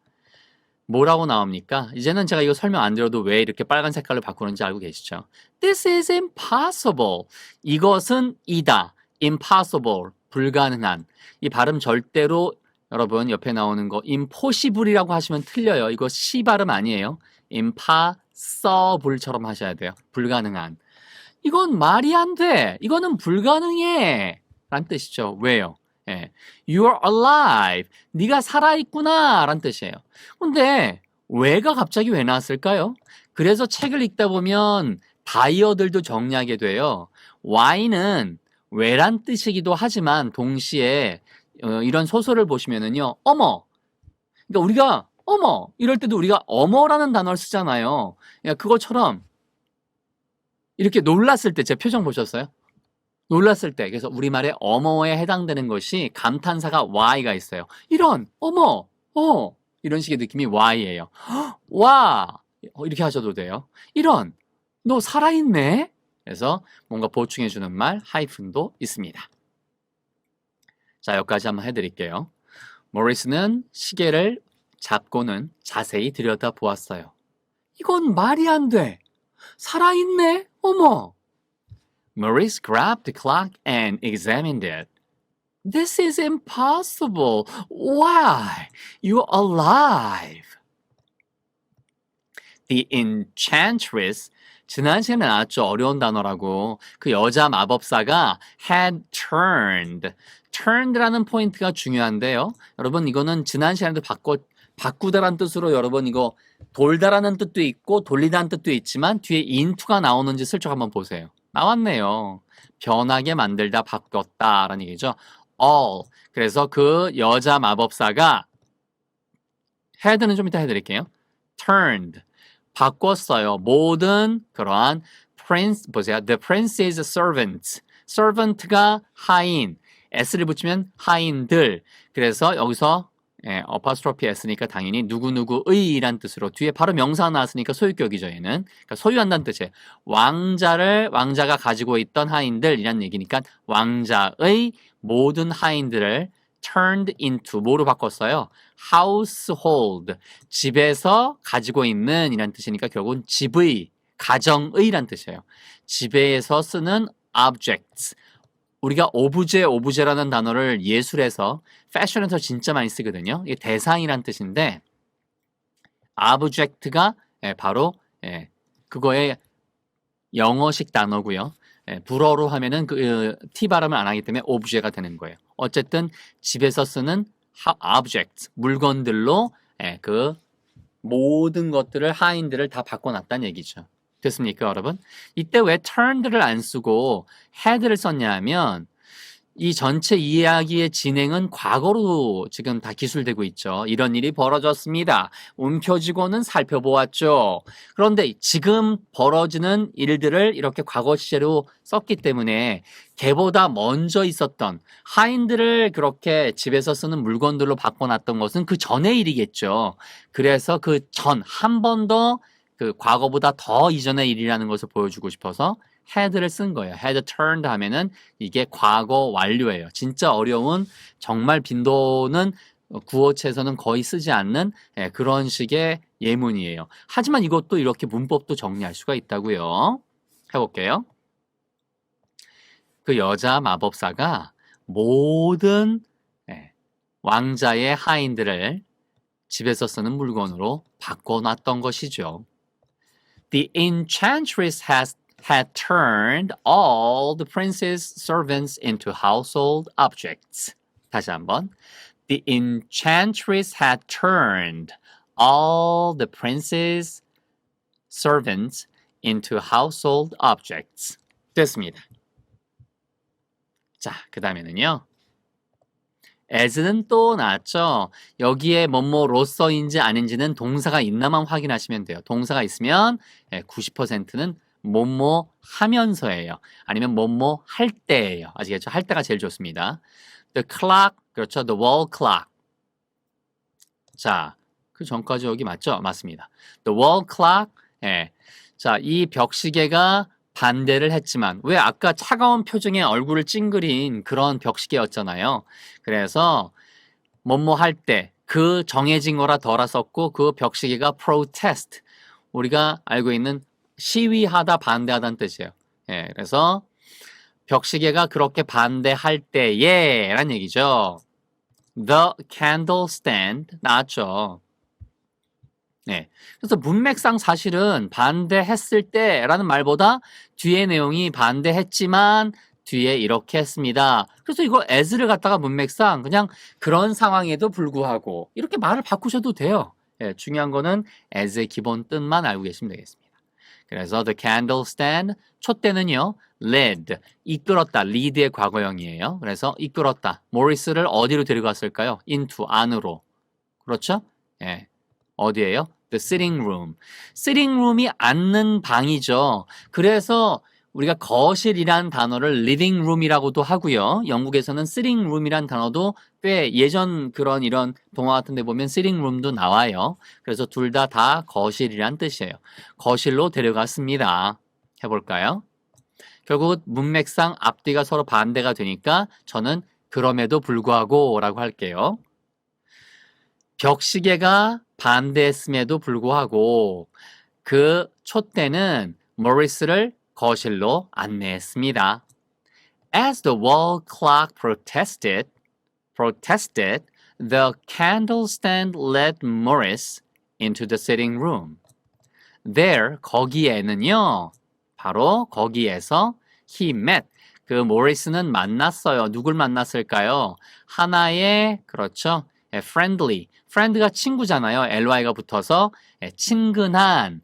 뭐라고 나옵니까? 이제는 제가 이거 설명 안 드려도 왜 이렇게 빨간 색깔로 바꾸는지 알고 계시죠? This is impossible. 이것은 이다. impossible. 불가능한. 이 발음 절대로 여러분 옆에 나오는 거 impossible이라고 하시면 틀려요. 이거 시 발음 아니에요. impossible처럼 하셔야 돼요. 불가능한. 이건 말이 안 돼. 이거는 불가능해. 라는 뜻이죠. 왜요? You're alive. 네가 살아있구나. 라는 뜻이에요. 근데 왜가 갑자기 왜 나왔을까요? 그래서 책을 읽다 보면 다이어들도 정리하게 돼요. why는 왜란 뜻이기도 하지만 동시에 이런 소설을 보시면은요, 어머! 그러니까 우리가, 어머! 이럴 때도 우리가 어머라는 단어를 쓰잖아요. 그러니까 그것처럼 이렇게 놀랐을 때, 제 표정 보셨어요? 놀랐을 때, 그래서 우리말의 어머에 해당되는 것이 감탄사가 why가 있어요. 이런, 어머! 이런 식의 느낌이 why예요. 와! 이렇게 하셔도 돼요. 이런, 너 살아있네? 그래서 뭔가 보충해주는 말, 하이픈도 있습니다. 자, 여기까지 한번 해드릴게요. 모리스는 시계를 잡고는 자세히 들여다보았어요. 이건 말이 안 돼. 살아있네? 어머! Maurice grabbed the clock and examined it. This is impossible. Why? You're alive. The enchantress, 지난 시간에 나왔죠. 어려운 단어라고. 그 여자 마법사가 had turned. turned라는 포인트가 중요한데요. 여러분 이거는 지난 시간에도 바꾸다라는 뜻으로 여러분 이거 돌다라는 뜻도 있고 돌리다는 뜻도 있지만 뒤에 into가 나오는지 슬쩍 한번 보세요. 나왔네요. 변하게 만들다 바꿨다라는 얘기죠. all. 그래서 그 여자 마법사가 had는 좀 이따 해드릴게요. turned. 바꿨어요. 모든 그러한 prince, 보세요. The prince's servants. servant가 하인. s를 붙이면 하인들. 그래서 여기서 어파스트로피 s니까 당연히 누구누구의란 뜻으로 뒤에 바로 명사가 나왔으니까 소유격이죠. 얘는. 그러니까 소유한다는 뜻이에요. 왕자가 가지고 있던 하인들이란 얘기니까 왕자의 모든 하인들을 turned into 뭐로 바꿨어요? household. 집에서 가지고 있는 이란 뜻이니까 결국은 집의, 가정의란 뜻이에요. 집에서 쓰는 objects. 우리가 오브제라는 단어를 예술에서 패션에서 진짜 많이 쓰거든요. 이게 대상이란 뜻인데 object가 바로 그거의 영어식 단어고요. 불어로 하면은 그 T 발음을 안 하기 때문에 오브제가 되는 거예요. 어쨌든 집에서 쓰는 object, 물건들로 그 모든 것들을 하인들을 다 바꿔놨다는 얘기죠. 됐습니까, 여러분? 이때 왜 turned를 안 쓰고 had를 썼냐 하면 이 전체 이야기의 진행은 과거로 지금 다 기술되고 있죠. 이런 일이 벌어졌습니다. 움켜쥐고는 살펴보았죠. 그런데 지금 벌어지는 일들을 이렇게 과거 시제로 썼기 때문에 걔보다 먼저 있었던 하인들을 그렇게 집에서 쓰는 물건들로 바꿔놨던 것은 그 전의 일이겠죠. 그래서 그 전, 한 번 더 그 과거보다 더 이전의 일이라는 것을 보여주고 싶어서 had를 쓴 거예요. had turned 하면은 이게 과거 완료예요. 진짜 어려운 정말 빈도는 구어체에서는 거의 쓰지 않는 그런 식의 예문이에요. 하지만 이것도 이렇게 문법도 정리할 수가 있다고요. 해볼게요. 그 여자 마법사가 모든 왕자의 하인들을 집에서 쓰는 물건으로 바꿔놨던 것이죠. The enchantress had turned all the prince's servants into household objects. 다시 한번. The enchantress had turned all the prince's servants into household objects. 됐습니다. 자, 그 다음에는요. as는 또 나왔죠. 여기에 뭐뭐로서인지 아닌지는 동사가 있나만 확인하시면 돼요. 동사가 있으면 90%는 뭐뭐 하면서예요. 아니면 뭐뭐 할 때예요. 아시겠죠? 할 때가 제일 좋습니다. The clock, 그렇죠. The wall clock. 자, 그 전까지 여기 맞죠? 맞습니다. The wall clock. 자, 이 벽시계가 반대를 했지만 왜 아까 차가운 표정에 얼굴을 찡그린 그런 벽시계였잖아요. 그래서 뭐뭐 할 때 그 정해진 거라 덜어 썼고 그 벽시계가 protest. 우리가 알고 있는 시위하다 반대하다는 뜻이에요. 그래서 벽시계가 그렇게 반대할 때에 라는 얘기죠. The candle stand 나왔죠. 그래서 문맥상 사실은 반대했을 때라는 말보다 뒤에 내용이 반대했지만 뒤에 이렇게 했습니다. 그래서 이거 as를 갖다가 문맥상 그냥 그런 상황에도 불구하고 이렇게 말을 바꾸셔도 돼요. 중요한 거는 as의 기본 뜻만 알고 계시면 되겠습니다. 그래서 the candle stand 촛대는요 led 이끌었다 lead의 과거형이에요. 그래서 이끌었다 모리스를 어디로 데려갔을까요? into 안으로. 그렇죠? 어디예요? The sitting room. sitting room이 앉는 방이죠. 그래서 우리가 거실이란 단어를 living room이라고도 하고요. 영국에서는 sitting room이란 단어도 꽤 예전 그런 이런 동화 같은 데 보면 sitting room도 나와요. 그래서 둘 다 거실이란 뜻이에요. 거실로 데려갔습니다. 해볼까요? 결국 문맥상 앞뒤가 서로 반대가 되니까 저는 그럼에도 불구하고 라고 할게요. 벽시계가 반대했음에도 불구하고 그 촛대는 모리스를 거실로 안내했습니다. As the wall clock protested, the candle stand led Morris into the sitting room. There, 거기에는요, 바로 거기에서 he met, 그 모리스는 만났어요. 누굴 만났을까요? 하나의, 그렇죠, friendly, friend가 친구잖아요. ly가 붙어서 친근한,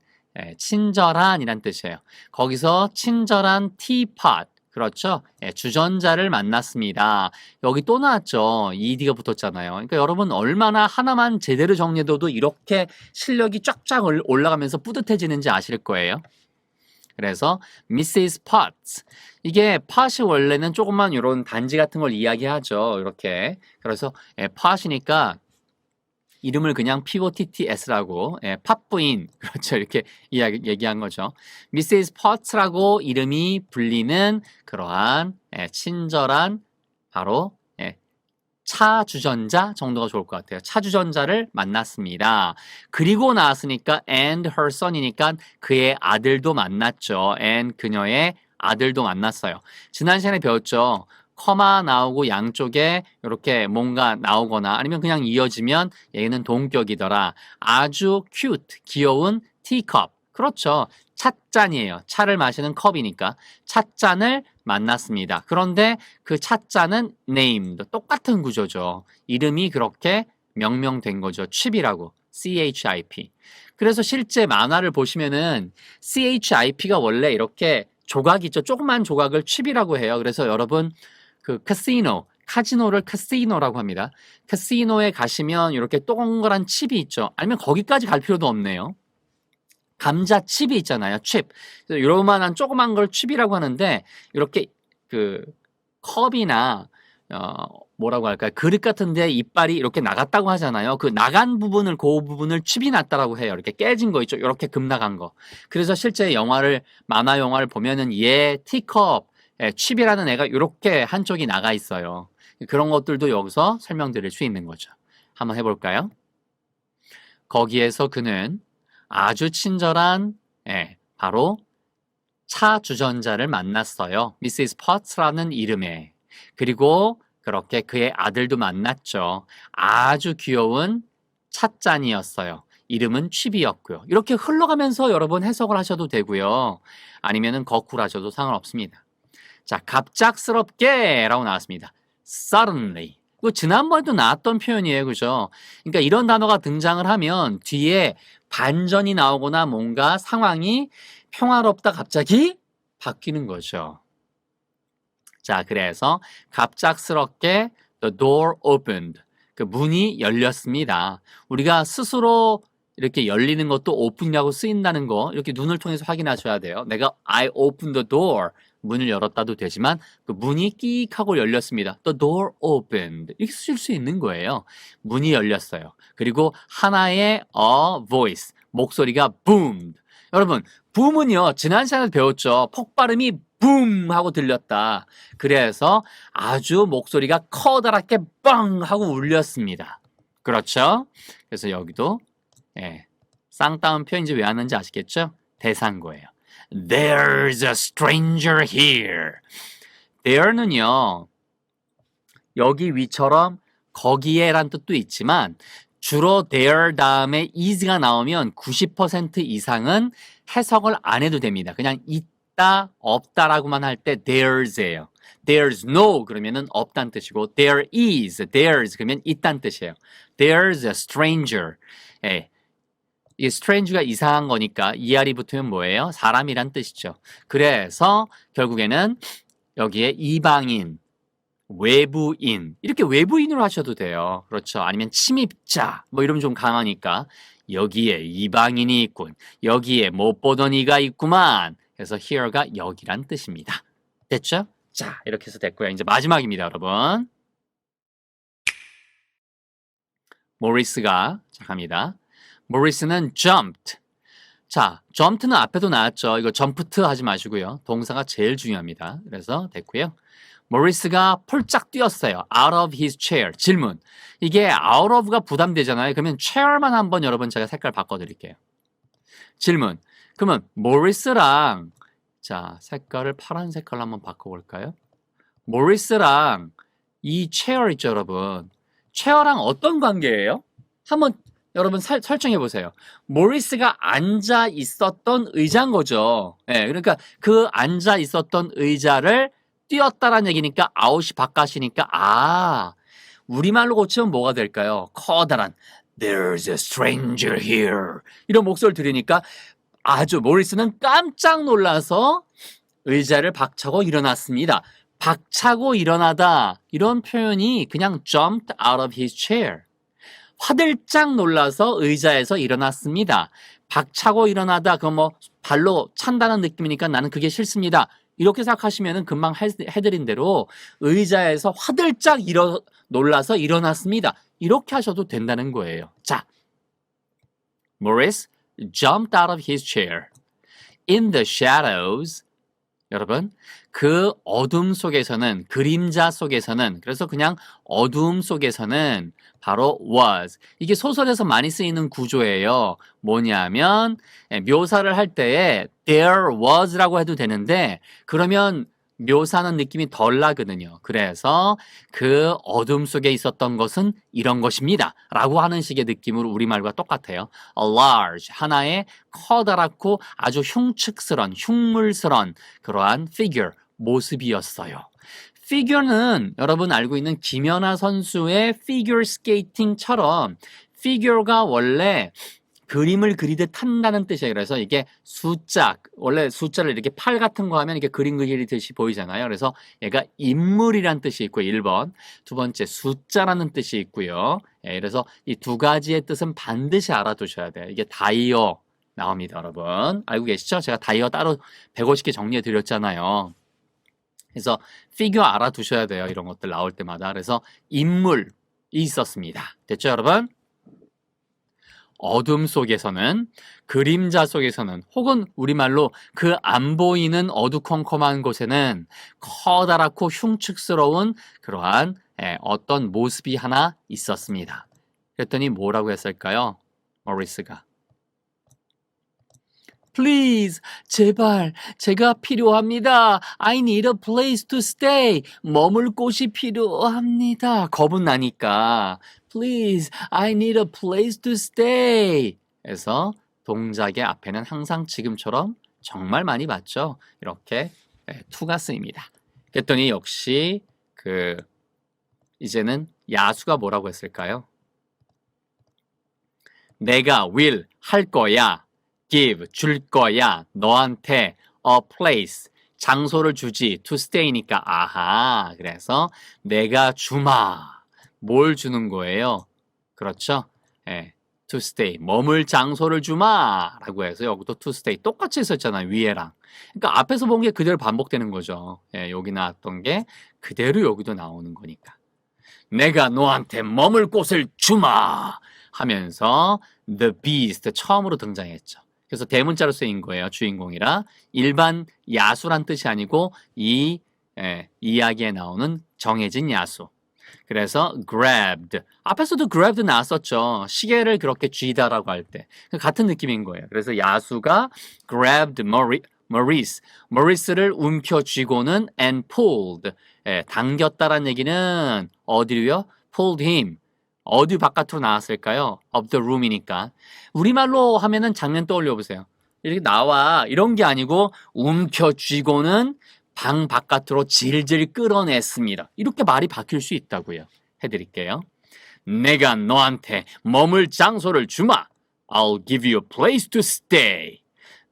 친절한 이란 뜻이에요. 거기서 친절한 teapot, 그렇죠? 주전자를 만났습니다. 여기 또 나왔죠. ed가 붙었잖아요. 그러니까 여러분 얼마나 하나만 제대로 정리해둬도 이렇게 실력이 쫙쫙 올라가면서 뿌듯해지는지 아실 거예요. 그래서 Mrs. Potts. 이게 pot이 원래는 조그만 이런 단지 같은 걸 이야기하죠. 이렇게. 그래서 pot이니까 이름을 그냥 POTTS라고 팥부인 그렇죠 이렇게 얘기한 거죠. Mrs. Potts라고 이름이 불리는 그러한 친절한 바로 차 주전자 정도가 좋을 것 같아요. 차 주전자를 만났습니다. 그리고 나왔으니까 and her son이니까 그의 아들도 만났죠. and 그녀의 아들도 만났어요. 지난 시간에 배웠죠. 커마 나오고 양쪽에 이렇게 뭔가 나오거나 아니면 그냥 이어지면 얘는 동격이더라. 아주 cute, 귀여운 teacup. 그렇죠. 찻잔이에요. 차를 마시는 컵이니까. 찻잔을 만났습니다. 그런데 그 찻잔은 named. 똑같은 구조죠. 이름이 그렇게 명명된 거죠. chip이라고. CHIP. 그래서 실제 만화를 보시면은 CHIP가 원래 이렇게 조각이 있죠. 조그만 조각을 chip이라고 해요. 그래서 여러분 그 카시노, 카지노를 카시노라고 합니다. 카시노에 가시면 이렇게 동그란 칩이 있죠. 아니면 거기까지 갈 필요도 없네요. 감자칩이 있잖아요. 칩. 요만한 조그만 걸 칩이라고 하는데 이렇게 그 컵이나 뭐라고 할까요? 그릇 같은데 이빨이 이렇게 나갔다고 하잖아요. 그 나간 부분을 그 부분을 칩이 났다라고 해요. 이렇게 깨진 거 있죠. 이렇게 금 나간 거. 그래서 실제 만화 영화를 보면은 얘 티컵 칩이라는 애가 이렇게 한쪽이 나가 있어요. 그런 것들도 여기서 설명드릴 수 있는 거죠. 한번 해볼까요? 거기에서 그는 아주 친절한 바로 차 주전자를 만났어요. 미시스 퍼츠라는 이름에. 그리고 그렇게 그의 아들도 만났죠. 아주 귀여운 찻잔이었어요. 이름은 칩이었고요. 이렇게 흘러가면서 여러분 해석을 하셔도 되고요. 아니면은 거꾸로 하셔도 상관없습니다. 자, 갑작스럽게 라고 나왔습니다. Suddenly. 이거 지난번에도 나왔던 표현이에요. 그죠? 그러니까 이런 단어가 등장을 하면 뒤에 반전이 나오거나 뭔가 상황이 평화롭다 갑자기 바뀌는 거죠. 자, 그래서 갑작스럽게 the door opened. 그 문이 열렸습니다. 우리가 스스로 이렇게 열리는 것도 open이라고 쓰인다는 거 이렇게 눈을 통해서 확인하셔야 돼요. 내가 I opened the door. 문을 열었다도 되지만 그 문이 끽 하고 열렸습니다. The door opened. 이렇게 쓰실 수 있는 거예요. 문이 열렸어요. 그리고 하나의 a voice. 목소리가 boomed. 여러분, boom은요. 지난 시간에 배웠죠. 폭발음이 boom 하고 들렸다. 그래서 아주 목소리가 커다랗게 빵 하고 울렸습니다. 그렇죠? 그래서 여기도 쌍따옴 표현인지 왜 하는지 아시겠죠? 대상고예요. There's a stranger here. There는요, 여기 위처럼 거기에란 뜻도 있지만 주로 there 다음에 is가 나오면 90% 이상은 해석을 안 해도 됩니다. 그냥 있다, 없다라고만 할 때 there's예요. There's no 그러면은 없다는 뜻이고 there is, there's 그러면 있다는 뜻이에요. There's a stranger. 이 strange가 이상한 거니까 ER이 붙으면 뭐예요? 사람이란 뜻이죠. 그래서 결국에는 여기에 이방인, 외부인 이렇게 외부인으로 하셔도 돼요. 그렇죠. 아니면 침입자 뭐 이러면 좀 강하니까 여기에 이방인이 있군. 여기에 못 보던 이가 있구만. 그래서 here가 여기란 뜻입니다. 됐죠? 자, 이렇게 해서 됐고요. 이제 마지막입니다, 여러분. 모리스가 갑니다. 모리스는 jumped. 자, jumped는 앞에도 나왔죠. 이거 jumped 하지 마시고요. 동사가 제일 중요합니다. 그래서 됐고요. 모리스가 폴짝 뛰었어요. out of his chair. 질문. 이게 out of가 부담되잖아요. 그러면 chair만 한번 여러분 제가 색깔 바꿔드릴게요. 질문. 그러면 모리스랑 자, 색깔을 파란 색깔로 한번 바꿔볼까요? 모리스랑 이 chair 있죠, 여러분. chair랑 어떤 관계예요? 한번 여러분 설정해 보세요. 모리스가 앉아 있었던 의자인 거죠. 그러니까 그 앉아 있었던 의자를 뛰었다라는 얘기니까 아웃이 바깥이니까 우리말로 고치면 뭐가 될까요? 커다란 There's a stranger here 이런 목소리를 들으니까 아주 모리스는 깜짝 놀라서 의자를 박차고 일어났습니다. 박차고 일어나다 이런 표현이 그냥 jumped out of his chair. 화들짝 놀라서 의자에서 일어났습니다. 박차고 일어나다 그 뭐 발로 찬다는 느낌이니까 나는 그게 싫습니다. 이렇게 생각하시면은 금방 해드린 대로 의자에서 화들짝 놀라서 일어났습니다. 이렇게 하셔도 된다는 거예요. 자, Morris jumped out of his chair. In the shadows. 여러분, 그 어둠 속에서는, 그림자 속에서는, 그래서 그냥 어둠 속에서는 바로 was. 이게 소설에서 많이 쓰이는 구조예요. 뭐냐면 묘사를 할 때에 there was라고 해도 되는데 그러면 묘사하는 느낌이 덜 나거든요. 그래서 그 어둠 속에 있었던 것은 이런 것입니다. 라고 하는 식의 느낌으로 우리말과 똑같아요. A large, 하나의 커다랗고 아주 흉측스런, 흉물스런 그러한 figure, 모습이었어요. figure는 여러분 알고 있는 김연아 선수의 figure skating처럼 figure가 원래 그림을 그리듯 탄다는 뜻이에요. 그래서 이게 숫자, 원래 숫자를 이렇게 팔 같은 거 하면 이렇게 그림 그리듯이 보이잖아요. 그래서 얘가 인물이란 뜻이 있고 1번, 두 번째 숫자라는 뜻이 있고요. 예, 그래서 이 두 가지의 뜻은 반드시 알아두셔야 돼요. 이게 다이어 나옵니다, 여러분. 알고 계시죠? 제가 다이어 따로 150개 정리해 드렸잖아요. 그래서 피규어 알아두셔야 돼요. 이런 것들 나올 때마다. 그래서 인물이 있었습니다. 됐죠, 여러분? 어둠 속에서는, 그림자 속에서는, 혹은 우리말로 그 안 보이는 어두컴컴한 곳에는 커다랗고 흉측스러운 그러한 어떤 모습이 하나 있었습니다. 그랬더니 뭐라고 했을까요? 모리스가. Please, 제발, 제가 필요합니다. I need a place to stay. 머물 곳이 필요합니다. 겁은 나니까. Please, I need a place to stay. 그래서 동작의 앞에는 항상 지금처럼 정말 많이 봤죠. 이렇게 to가 쓰입니다. 그랬더니 역시 이제는 야수가 뭐라고 했을까요? 내가 will 할 거야. give 줄 거야. 너한테 a place 장소를 주지. to stay니까 아하. 그래서 내가 주마. 뭘 주는 거예요? 그렇죠? to stay 머물 장소를 주마 라고 해서 여기도 to stay 똑같이 했었잖아요. 위에랑. 그러니까 앞에서 본 게 그대로 반복되는 거죠. 여기 나왔던 게 그대로 여기도 나오는 거니까. 내가 너한테 머물 곳을 주마 하면서 the beast 처음으로 등장했죠. 그래서 대문자로 쓰인 거예요. 주인공이라. 일반 야수란 뜻이 아니고 이 이야기에 나오는 정해진 야수. 그래서 grabbed. 앞에서도 grabbed 나왔었죠. 시계를 그렇게 쥐다라고 할 때. 같은 느낌인 거예요. 그래서 야수가 grabbed Maurice를 움켜쥐고는 and pulled. 당겼다란 얘기는 어디로요? pulled him. 어디 바깥으로 나왔을까요? of the room이니까. 우리말로 하면은 장면 떠올려 보세요. 이렇게 나와 이런 게 아니고 움켜쥐고는 방 바깥으로 질질 끌어냈습니다. 이렇게 말이 바뀔 수 있다고요. 해드릴게요. 내가 너한테 머물 장소를 주마. I'll give you a place to stay.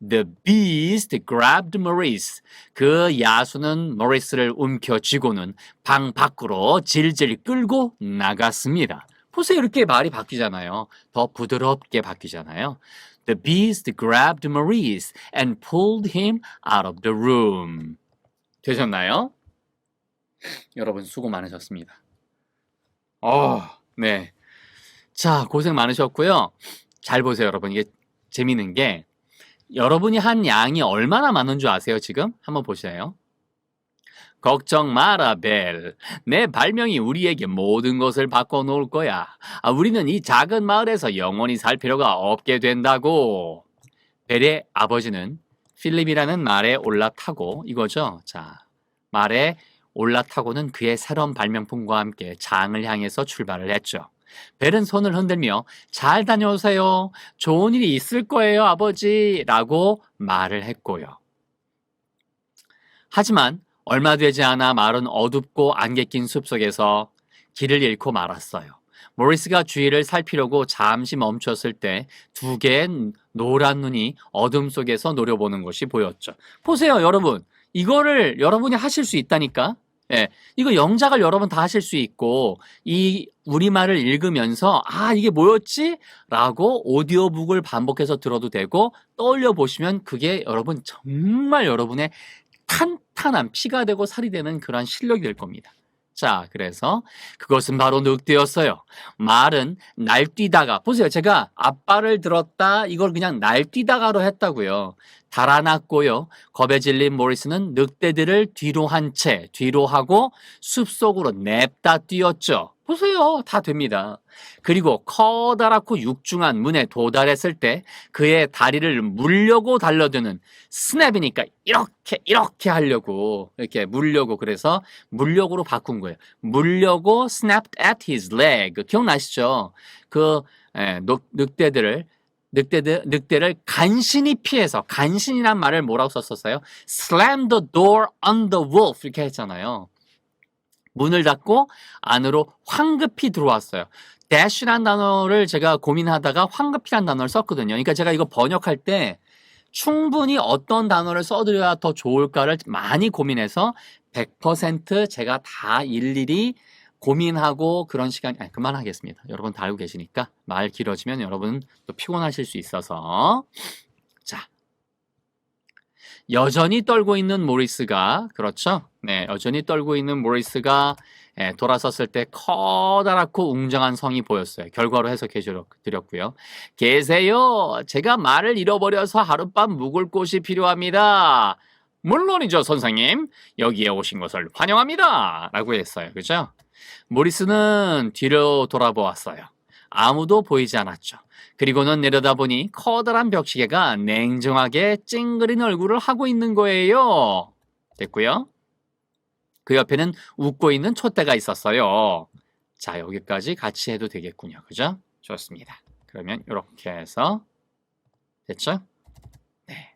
The beast grabbed Maurice. 그 야수는 모리스를 움켜쥐고는 방 밖으로 질질 끌고 나갔습니다. 보세요. 이렇게 말이 바뀌잖아요. 더 부드럽게 바뀌잖아요. The beast grabbed Maurice and pulled him out of the room. 되셨나요? 여러분 수고 많으셨습니다. 네. 자, 고생 많으셨고요. 잘 보세요, 여러분. 이게 재밌는 게 여러분이 한 양이 얼마나 많은 줄 아세요, 지금? 한번 보세요. 걱정 마라, 벨. 내 발명이 우리에게 모든 것을 바꿔놓을 거야. 우리는 이 작은 마을에서 영원히 살 필요가 없게 된다고. 벨의 아버지는 필립이라는 말에 올라타고 이거죠. 자, 말에 올라타고는 그의 새로운 발명품과 함께 장을 향해서 출발을 했죠. 벨은 손을 흔들며 잘 다녀오세요. 좋은 일이 있을 거예요, 아버지. 라고 말을 했고요. 하지만 얼마 되지 않아 마을은 어둡고 안개 낀 숲속에서 길을 잃고 말았어요. 모리스가 주위를 살피려고 잠시 멈췄을 때 두 개의 노란 눈이 어둠 속에서 노려보는 것이 보였죠. 보세요, 여러분. 이거를 여러분이 하실 수 있다니까. 이거 영작을 여러 번 다 하실 수 있고 이 우리말을 읽으면서 이게 뭐였지? 라고 오디오북을 반복해서 들어도 되고 떠올려 보시면 그게 여러분 정말 여러분의 탄탄한 피가 되고 살이 되는 그런 실력이 될 겁니다. 자, 그래서 그것은 바로 늑대였어요. 말은 날뛰다가 보세요. 제가 앞발을 들었다 이걸 그냥 날뛰다가로 했다고요. 달아났고요. 겁에 질린 모리스는 늑대들을 뒤로 한 채 뒤로 하고 숲속으로 냅다 뛰었죠. 보세요. 다 됩니다. 그리고 커다랗고 육중한 문에 도달했을 때 그의 다리를 물려고 달려드는 스냅이니까 이렇게 하려고 이렇게 물려고 그래서 물려고로 바꾼 거예요. 물려고 snapped at his leg. 기억나시죠? 늑대를 간신히 피해서 간신이란 말을 뭐라고 썼었어요? slam the door on the wolf 이렇게 했잖아요. 문을 닫고 안으로 황급히 들어왔어요. dash란 단어를 제가 고민하다가 황급히란 단어를 썼거든요. 그러니까 제가 이거 번역할 때 충분히 어떤 단어를 써드려야 더 좋을까를 많이 고민해서 100% 제가 다 일일이 고민하고 그런 시간, 그만하겠습니다. 여러분 다 알고 계시니까 말 길어지면 여러분 또 피곤하실 수 있어서. 자, 여전히 떨고 있는 모리스가, 그렇죠? 네, 여전히 떨고 있는 모리스가 돌아섰을 때 커다랗고 웅장한 성이 보였어요. 결과로 해석해 드렸고요. 계세요. 제가 말을 잃어버려서 하룻밤 묵을 곳이 필요합니다. 물론이죠, 선생님. 여기에 오신 것을 환영합니다. 라고 했어요. 그죠? 모리스는 뒤로 돌아보았어요. 아무도 보이지 않았죠. 그리고는 내려다보니 커다란 벽시계가 냉정하게 찡그린 얼굴을 하고 있는 거예요. 됐고요. 그 옆에는 웃고 있는 촛대가 있었어요. 자, 여기까지 같이 해도 되겠군요. 그죠? 좋습니다. 그러면 이렇게 해서 됐죠? 네.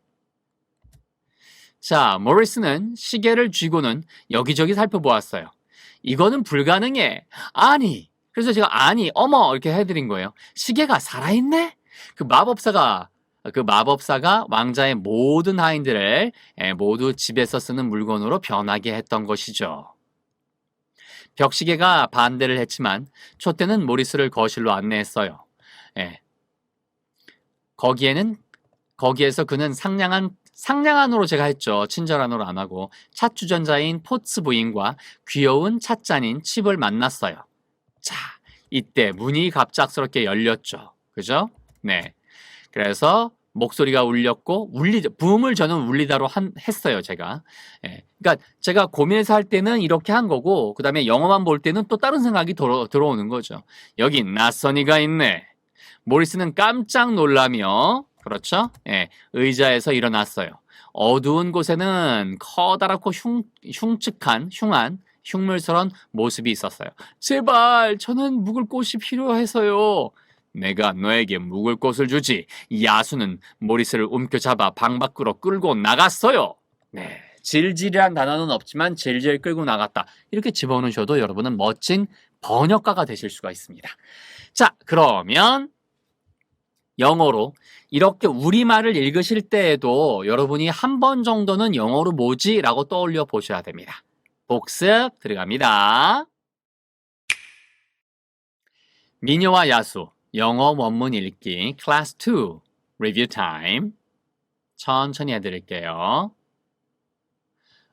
자, 모리스는 시계를 쥐고는 여기저기 살펴보았어요. 이거는 불가능해. 아니. 그래서 제가 아니, 어머 이렇게 해드린 거예요. 시계가 살아있네? 그 마법사가 왕자의 모든 하인들을 모두 집에서 쓰는 물건으로 변하게 했던 것이죠. 벽시계가 반대를 했지만 촛대는 모리스를 거실로 안내했어요. 거기에서 그는 상냥한으로 제가 했죠. 친절한으로 안 하고 찻 주전자인 포츠 부인과 귀여운 찻잔인 칩을 만났어요. 자, 이때 문이 갑작스럽게 열렸죠. 그죠? 네. 그래서 목소리가 울렸고 부음을 저는 울리다로 했어요. 제가. 그러니까 제가 고민해서 할 때는 이렇게 한 거고 그 다음에 영어만 볼 때는 또 다른 생각이 들어오는 거죠. 여기 낯선 이가 있네. 모리스는 깜짝 놀라며 그렇죠? 의자에서 일어났어요. 어두운 곳에는 커다랗고 흉한 흉물스러운 모습이 있었어요. 제발 저는 묵을 곳이 필요해서요. 내가 너에게 묵을 곳을 주지. 야수는 모리스를 움켜잡아 방 밖으로 끌고 나갔어요. 네, 질질이란 단어는 없지만 질질 끌고 나갔다. 이렇게 집어넣으셔도 여러분은 멋진 번역가가 되실 수가 있습니다. 자, 그러면 영어로 이렇게 우리말을 읽으실 때에도 여러분이 한 번 정도는 영어로 뭐지? 라고 떠올려 보셔야 됩니다. 복습 들어갑니다. 미녀와 야수, 영어 원문 읽기, Class 2, Review Time. 천천히 해드릴게요.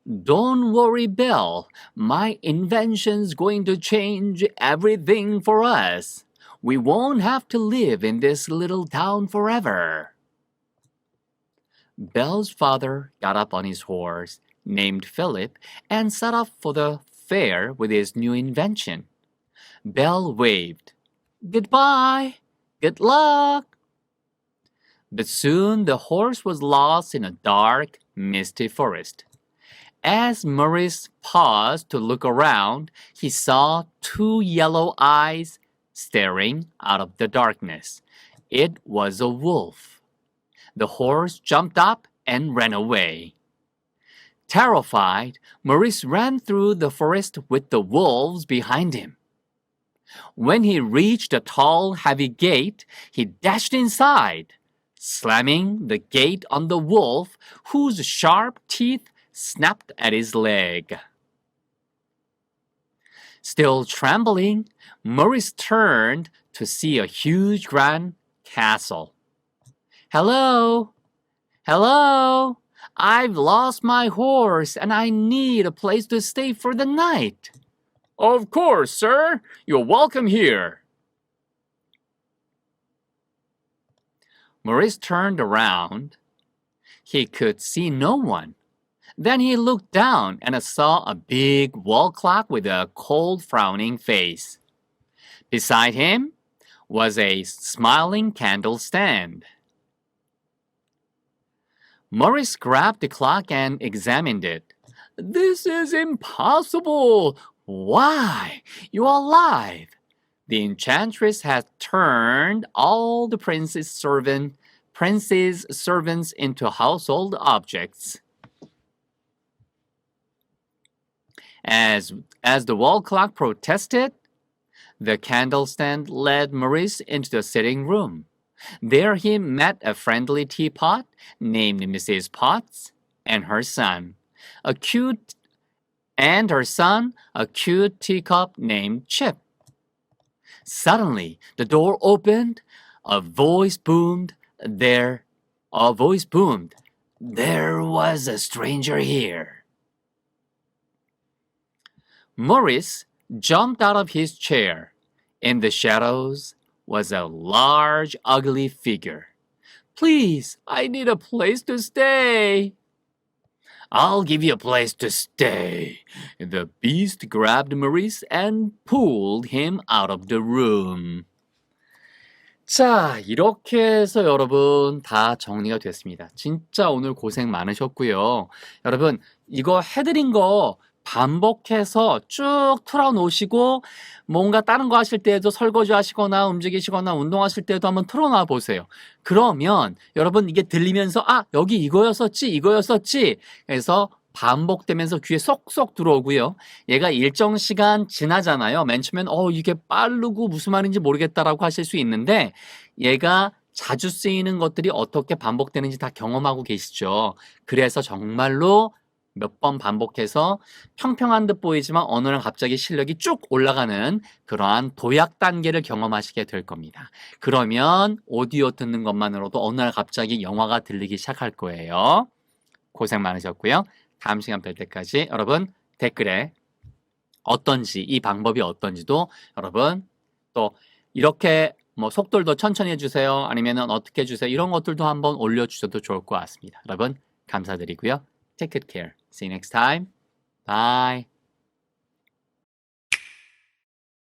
Don't worry, Belle. My invention's going to change everything for us. We won't have to live in this little town forever. Belle's father got up on his horse, named Philip, and set off for the fair with his new invention. Belle waved. Goodbye. Good luck. But soon the horse was lost in a dark, misty forest. As Maurice paused to look around, he saw two yellow eyes staring out of the darkness. It was a wolf. The horse jumped up and ran away. Terrified, Maurice ran through the forest with the wolves behind him. When he reached a tall, heavy gate, he dashed inside, slamming the gate on the wolf, whose sharp teeth snapped at his leg. Still trembling, Maurice turned to see a huge grand castle. Hello? Hello? I've lost my horse and I need a place to stay for the night. Of course, sir. You're welcome here. Maurice turned around. He could see no one. Then he looked down and saw a big wall clock with a cold, frowning face. Beside him was a smiling candle stand. Maurice grabbed the clock and examined it. This is impossible. Why? You're alive. The enchantress has turned all the prince's servants into household objects. As the wall clock protested, the candle stand led Maurice into the sitting room. There he met a friendly teapot named Mrs. Potts and her son, a cute teacup named Chip. Suddenly, the door opened. A voice boomed. There was a stranger here. Maurice jumped out of his chair. In the shadows was a large, ugly figure. Please, I need a place to stay. I'll give you a place to stay. The beast grabbed Maurice and pulled him out of the room. 자, 이렇게 해서 여러분 다 정리가 됐습니다. 진짜 오늘 고생 많으셨고요. 여러분, 이거 해드린 거 반복해서 쭉 틀어놓으시고 뭔가 다른 거 하실 때에도 설거지 하시거나 움직이시거나 운동하실 때도 한번 틀어놔 보세요. 그러면 여러분 이게 들리면서 여기 이거였었지 해서 반복되면서 귀에 쏙쏙 들어오고요. 얘가 일정 시간 지나잖아요. 맨 처음엔 이게 빠르고 무슨 말인지 모르겠다라고 하실 수 있는데 얘가 자주 쓰이는 것들이 어떻게 반복되는지 다 경험하고 계시죠. 그래서 정말로 몇 번 반복해서 평평한 듯 보이지만 어느 날 갑자기 실력이 쭉 올라가는 그러한 도약 단계를 경험하시게 될 겁니다. 그러면 오디오 듣는 것만으로도 어느 날 갑자기 영화가 들리기 시작할 거예요. 고생 많으셨고요. 다음 시간 뵐 때까지 여러분 댓글에 어떤지 이 방법이 어떤지도 여러분 또 이렇게 속도를 더 천천히 해주세요. 아니면 어떻게 해주세요. 이런 것들도 한번 올려주셔도 좋을 것 같습니다. 여러분 감사드리고요. Take good care. See you next time. Bye.